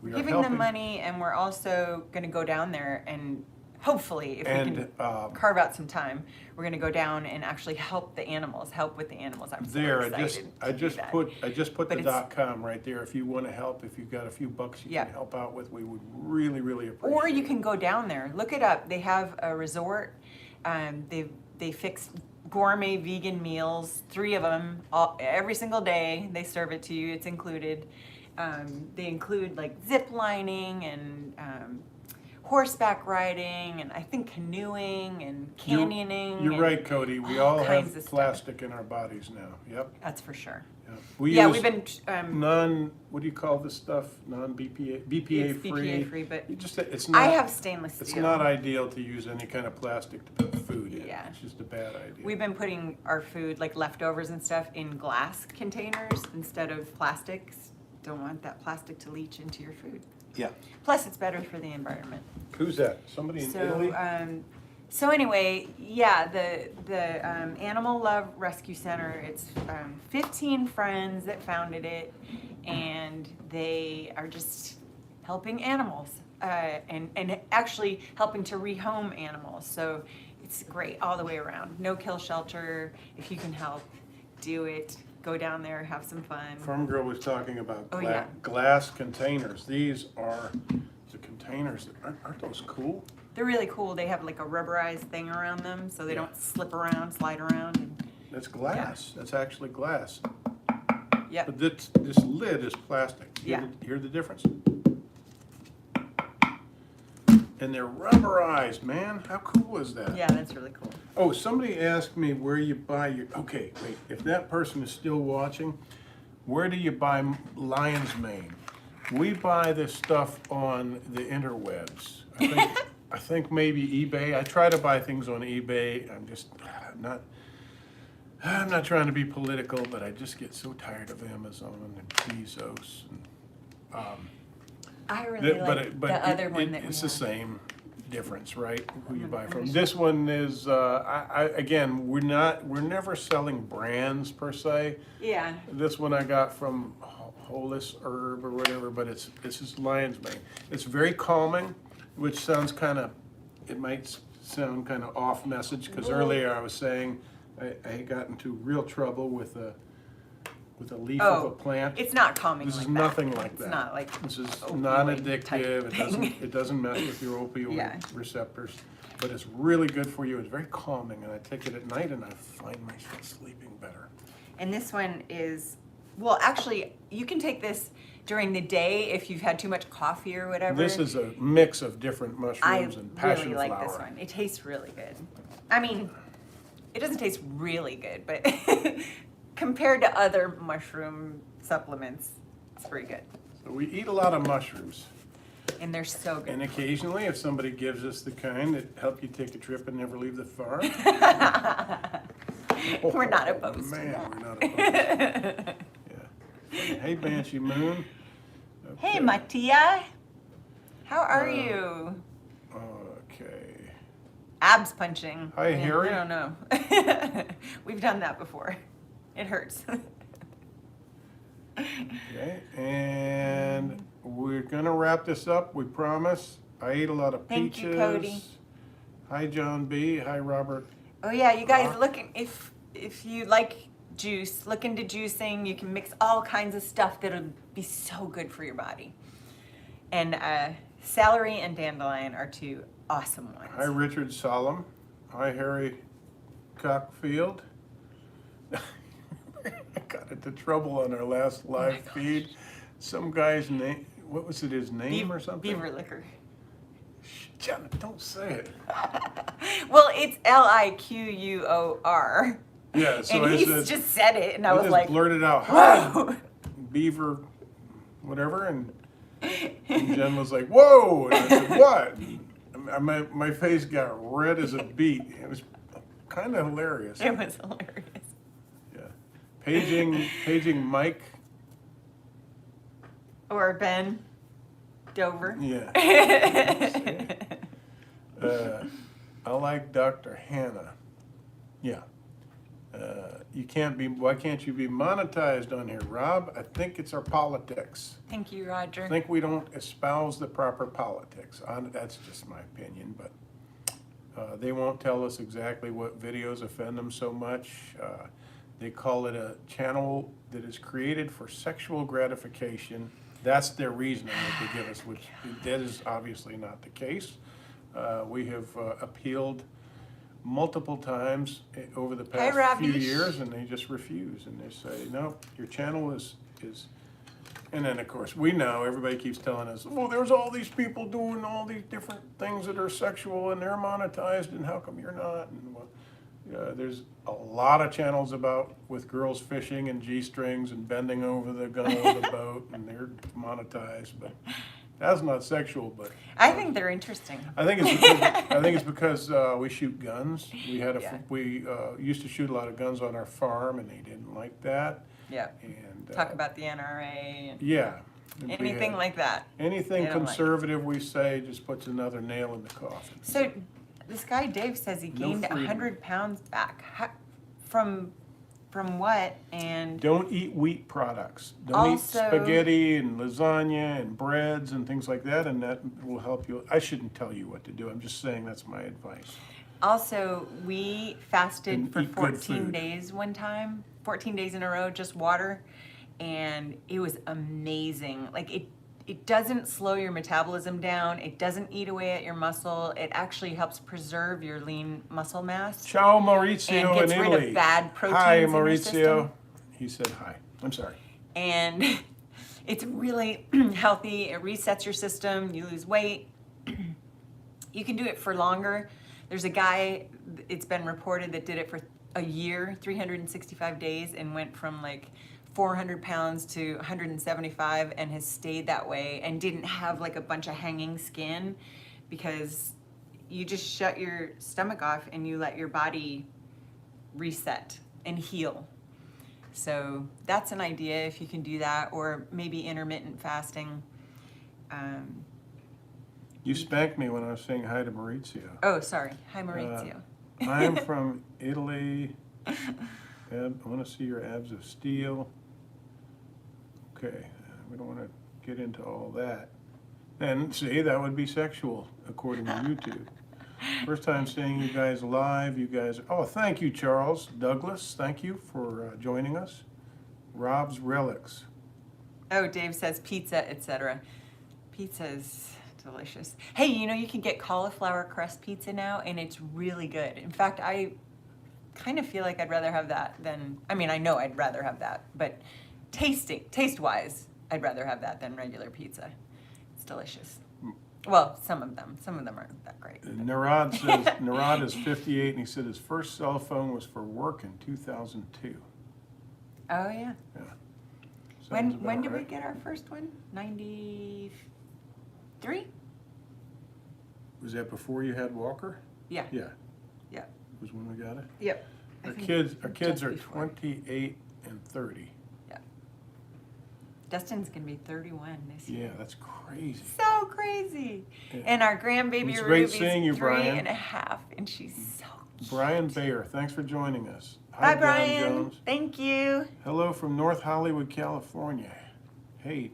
We are Giving helping. them money, and we're also going to go down there and hopefully, if we And can carve out some time, we're going to go down and actually help the animals. Help with the animals. I'm so there, excited. I to do just that. put But the it's- .com right there. If you want to help, if you've got a few bucks you Yeah. can help out with, we would really, really appreciate. Or you it. can go down there. Look it up. They have a resort. They fix gourmet vegan meals, 3 of them, every single day. They serve it to you. It's included. They include like zip lining and horseback riding, and I think canoeing and canyoning. You're and right, Cody. We all kinds have of stuff. plastic in our bodies now. Yep. That's for sure. Yep. Yeah, use we've been. what do you call this stuff? BPA It's free. BPA free, but It's not. I have stainless steel. It's not ideal to use any kind of plastic to put food in. Yeah. Yeah. It's just a bad idea. We've been putting our food, like leftovers and stuff, in glass containers instead of plastics. Don't want that plastic to leach into your food. Yeah. Plus, it's better for the environment. Who's that? Somebody in Italy? So anyway, yeah, the Animal Love Rescue Center, it's 15 friends that founded it, and they are just helping animals and actually helping to rehome animals. So it's great all the way around. No kill shelter. If you can help, do it. Go down there, have some fun. Farm Girl was talking about Oh, yeah. glass containers. These are the containers. Aren't those cool? They're really cool. They have like a rubberized thing around them so they don't slip around, slide around. And, That's glass. That's actually glass. yep. But this lid is plastic. Hear the difference? And they're rubberized, man. How cool is that? Yeah, that's really cool. Oh, somebody asked me where you buy your, okay, wait, if that person is still watching, where do you buy lion's mane? We buy this stuff on the interwebs. I think maybe eBay. I try to buy things on eBay. I'm not trying to be political, but I just get so tired of Amazon and Bezos. I really like the other one that we it's have. the same difference, right? Who you buy from. I'm This one is, again, we're never selling brands per se. Yeah. This one I got from Holis Herb or whatever, but this is lion's mane. It's very calming, which sounds it might sound kind of off message, because earlier I was saying I got into real trouble with a leaf of a plant. It's not calming. This like is nothing that. like It's that. not like This is opioid non-addictive. type thing. It doesn't mess with your opioid Yeah. receptors, but it's really good for you. It's very calming, and I take it at night, and I find myself sleeping better. And this one is, well, actually, you can take this during the day if you've had too much coffee or whatever. This is a mix of different mushrooms and passion really like flower. this one. It tastes really good. I mean, it doesn't taste really good, but compared to other mushroom supplements, it's pretty good. So we eat a lot of mushrooms, And they're so good. and occasionally, if somebody gives us the kind that help you take a trip and never leave the farm, We're not opposed to man, that. we're not opposed. Yeah. Hey, Banshee Moon. Hey, Okay. Mattia. How are you? Okay. Abs punching. Hi, Harry. I don't know. We've done that before. It hurts. Okay, and we're gonna wrap this up, we promise. I ate a lot of Thank peaches. you, Cody. Hi, John B. Hi, Robert. Oh yeah, you guys Rock. look, if you like juice, look into juicing. You can mix all kinds of stuff that'll be so good for your body. And celery and dandelion are two awesome ones. Hi, Richard Solom. Hi, Harry Cockfield. I got into trouble on our last live feed. Some guy's name, what was it, his name or something? Beaver liquor. John, don't say it. Well, it's Liquor. Yeah, so And I he said, just said it, and I was just like, blurted out, hi, whoa. Beaver, whatever, and Jen was like, whoa, and I said, what? And my face got red as a beet. It was kind of hilarious. It was hilarious. Yeah. Paging Mike. Or Ben Dover. Yeah. I like Dr. Hannah. Yeah. Why can't you be monetized on here, Rob? I think it's our politics. Thank you, Roger. I think we don't espouse the proper politics. That's just my opinion, but they won't tell us exactly what videos offend them so much. They call it a channel that is created for sexual gratification. That's their reasoning that they give us, which that is obviously not the case. We have appealed multiple times over the past few Ravish. years, and they just refuse, and they say, no, your channel is, and then of course, we know, everybody keeps telling us, well, there's all these people doing all these different things that are sexual, and they're monetized, and how come you're not? And well, there's a lot of channels with girls fishing and G-strings and bending over the gunwale of the boat, and they're monetized, but That's not sexual, but I think they're interesting. I think it's because we shoot guns. Yeah. We used to shoot a lot of guns on our farm, and they didn't like that. Yeah. And Talk about the NRA and yeah, and we anything had- like that. anything They don't like it. conservative we say just puts another nail in the coffin. So this guy Dave says he No gained freedom. 100 pounds back. From what? And Don't eat wheat products. Don't eat Also- spaghetti and lasagna and breads and things like that, and that will help you. I shouldn't tell you what to do. I'm just saying that's my advice. also we fasted And for eat good 14 food. days one time, 14 days in a row, just water, and it was amazing. Like it doesn't slow your metabolism down. It doesn't eat away at your muscle. It actually helps preserve your lean muscle mass. Ciao, Maurizio And gets in rid of Italy. bad proteins Hi, in your Maurizio. system. He said hi. I'm sorry. And it's really healthy. It resets your system. You lose weight. You can do it for longer. There's a guy, it's been reported, that did it for a year, 365 days, and went from like 400 pounds to 175 and has stayed that way and didn't have like a bunch of hanging skin, because you just shut your stomach off and you let your body reset and heal. So that's an idea if you can do that, or maybe intermittent fasting. You spanked me when I was saying hi to Maurizio. Oh, sorry. Hi, Maurizio. I'm from Italy. I want to see your abs of steel. Okay, we don't want to get into all that. And see, that would be sexual, according to YouTube. First time seeing you guys live. You guys, oh, thank you, Charles Douglas. Thank you for joining us. Rob's Relics. Oh, Dave says pizza, etc. Pizza's delicious. Hey, you know, you can get cauliflower crust pizza now, and it's really good. In fact, I kind of feel like I'd rather have that than, I mean, I know I'd rather have that, but taste-wise, I'd rather have that than regular pizza. It's delicious. Well, some of them aren't that great. Narad says, Narad is 58, and he said his first cell phone was for work in 2002. Oh, yeah. Yeah. When Sounds about did we right. get our first one? 93? Was that before you had Walker? Yeah. Yeah, Yeah. was when we got it. Yep. I Our think kids just are before. 28 and 30. Dustin's gonna be 31 this year. Yeah, that's crazy. So crazy. Yeah. And our grandbaby It's great Ruby's seeing you, 3.5, Brian. and she's so cute. Brian Bayer, thanks for joining us. Bye, John Brian. Jones. Thank you. Hello from North Hollywood, California. Hey,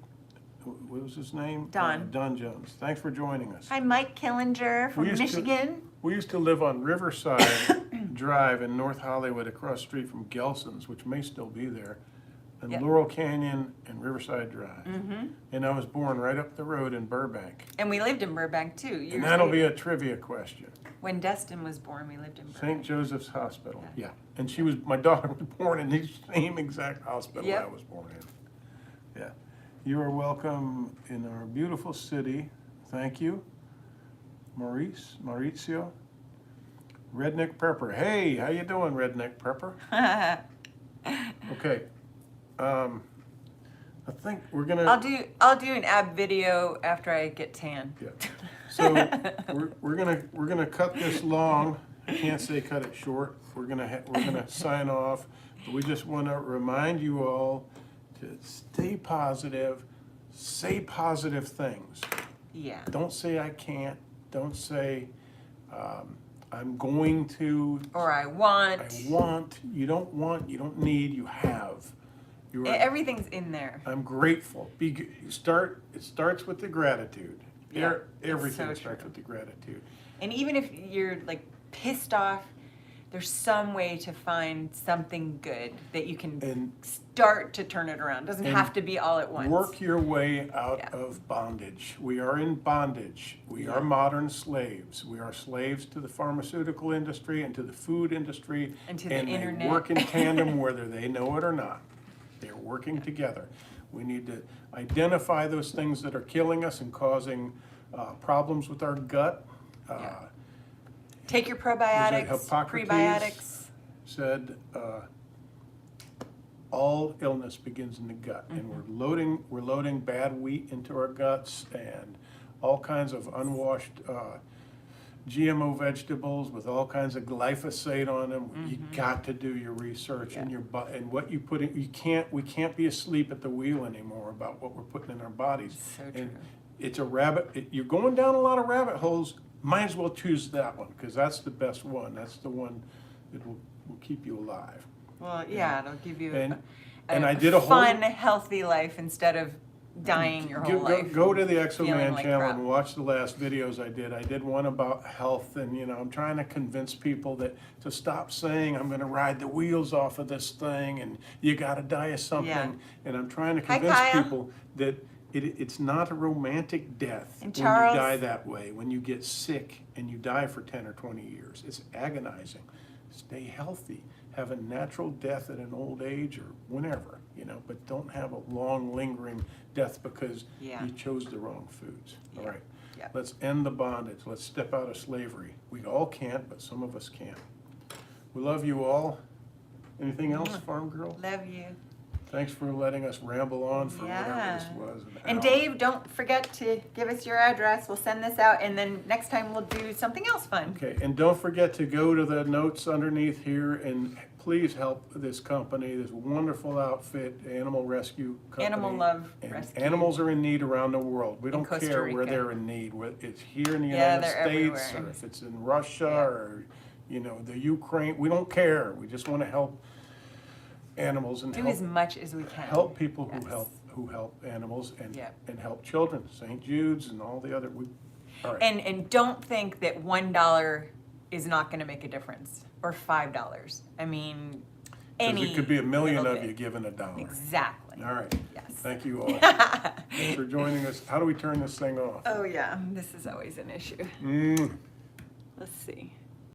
what was his name? Don. Don Jones. Thanks for joining us. Hi, Mike Killinger from We used to- Michigan. We used to live on Riverside Drive in North Hollywood, across the street from Gelson's, which may still be there, and Yep. Laurel Canyon and Riverside Drive. Mm-hmm. And I was born right up the road in Burbank. And we lived in Burbank too. And years that'll be later. a trivia question. When Dustin was born, we lived in St. Burbank. Joseph's Hospital, yeah. And my daughter was born in the same exact hospital Yep. I was born in. Yeah. You are welcome in our beautiful city. Thank you. Maurizio. Redneck Prepper. Hey, how you doing, Redneck Prepper? Okay. I think we're gonna. I'll do an ab video after I get tan. Yeah. So we're gonna cut this long. I can't say cut it short. We're gonna sign off. But we just want to remind you all to stay positive, say positive things. Yeah. Don't say I can't. Don't say I'm going to. Or I want. I want. You don't want. You don't need. You have. You are. Everything's in there. I'm grateful. It starts with the gratitude. Yeah, it's Everything so starts true. with the gratitude. And even if you're like pissed off, there's some way to find something good that you can And start to turn it around. Doesn't and have to be all at once. work your way out Yeah. of bondage. We are in bondage. We are modern slaves. We are slaves to the pharmaceutical industry and to the food industry. And to the they internet. work in tandem whether they know it or not. They're working together. We need to identify those things that are killing us and causing problems with our gut. Yeah. Take your Was it probiotics, Hippocrates prebiotics. said, all illness begins in the gut, and we're loading bad wheat into our guts and all kinds of unwashed GMO vegetables with all kinds of glyphosate on them. You got to do your research and and what you put in. We can't be asleep at the wheel anymore about what we're putting in our bodies. So and true. it's a you're going down a lot of rabbit holes. Might as well choose that one, because that's the best one. That's the one that will keep you alive. Well, yeah, it'll give you And a I did a whole fun, healthy life instead of dying your whole life. Go to the feeling Exoman like channel crap. and watch the last videos I did. I did one about health, and I'm trying to convince people to stop saying I'm going to ride the wheels off of this thing and you got to die of something. Yeah. And I'm trying to Hi, convince Kaya. people that it's not a romantic death And when Charles. you die that way, when you get sick and you die for 10 or 20 years. It's agonizing. Stay healthy. Have a natural death at an old age or whenever, but don't have a long lingering death because Yeah. you chose the wrong foods. All Yeah. right. Yeah. Let's end the bondage. Let's step out of slavery. We all can't, but some of us can. We love you all. Anything else, Farm Girl? Love you. Thanks for letting us ramble on for whatever this was. an And hour. Dave, don't forget to give us your address. We'll send this out, and then next time we'll do something else fun. Okay, and don't forget to go to the notes underneath here and please help this company, this wonderful outfit, Animal Rescue Company. Animal Love And Rescue. animals are in need around the world. We don't Costa care where Rica. they're in need, whether it's here in the Yeah, United they're States, everywhere. or if it's in Russia, Yeah. or, the Ukraine. We don't care. We just want to help animals and Do help as much as we can. help people who Yes. help animals and Yep. and help children. St. Jude's and all the other. All right. And don't think that $1 is not going to make a difference, or $5. I mean, 'Cause any it could be a million little of bit. you giving $1. Exactly. All right. Yes. Thank you all. Thanks for joining us. How do we turn this thing off? Oh yeah, this is always an issue. Mm. Let's see.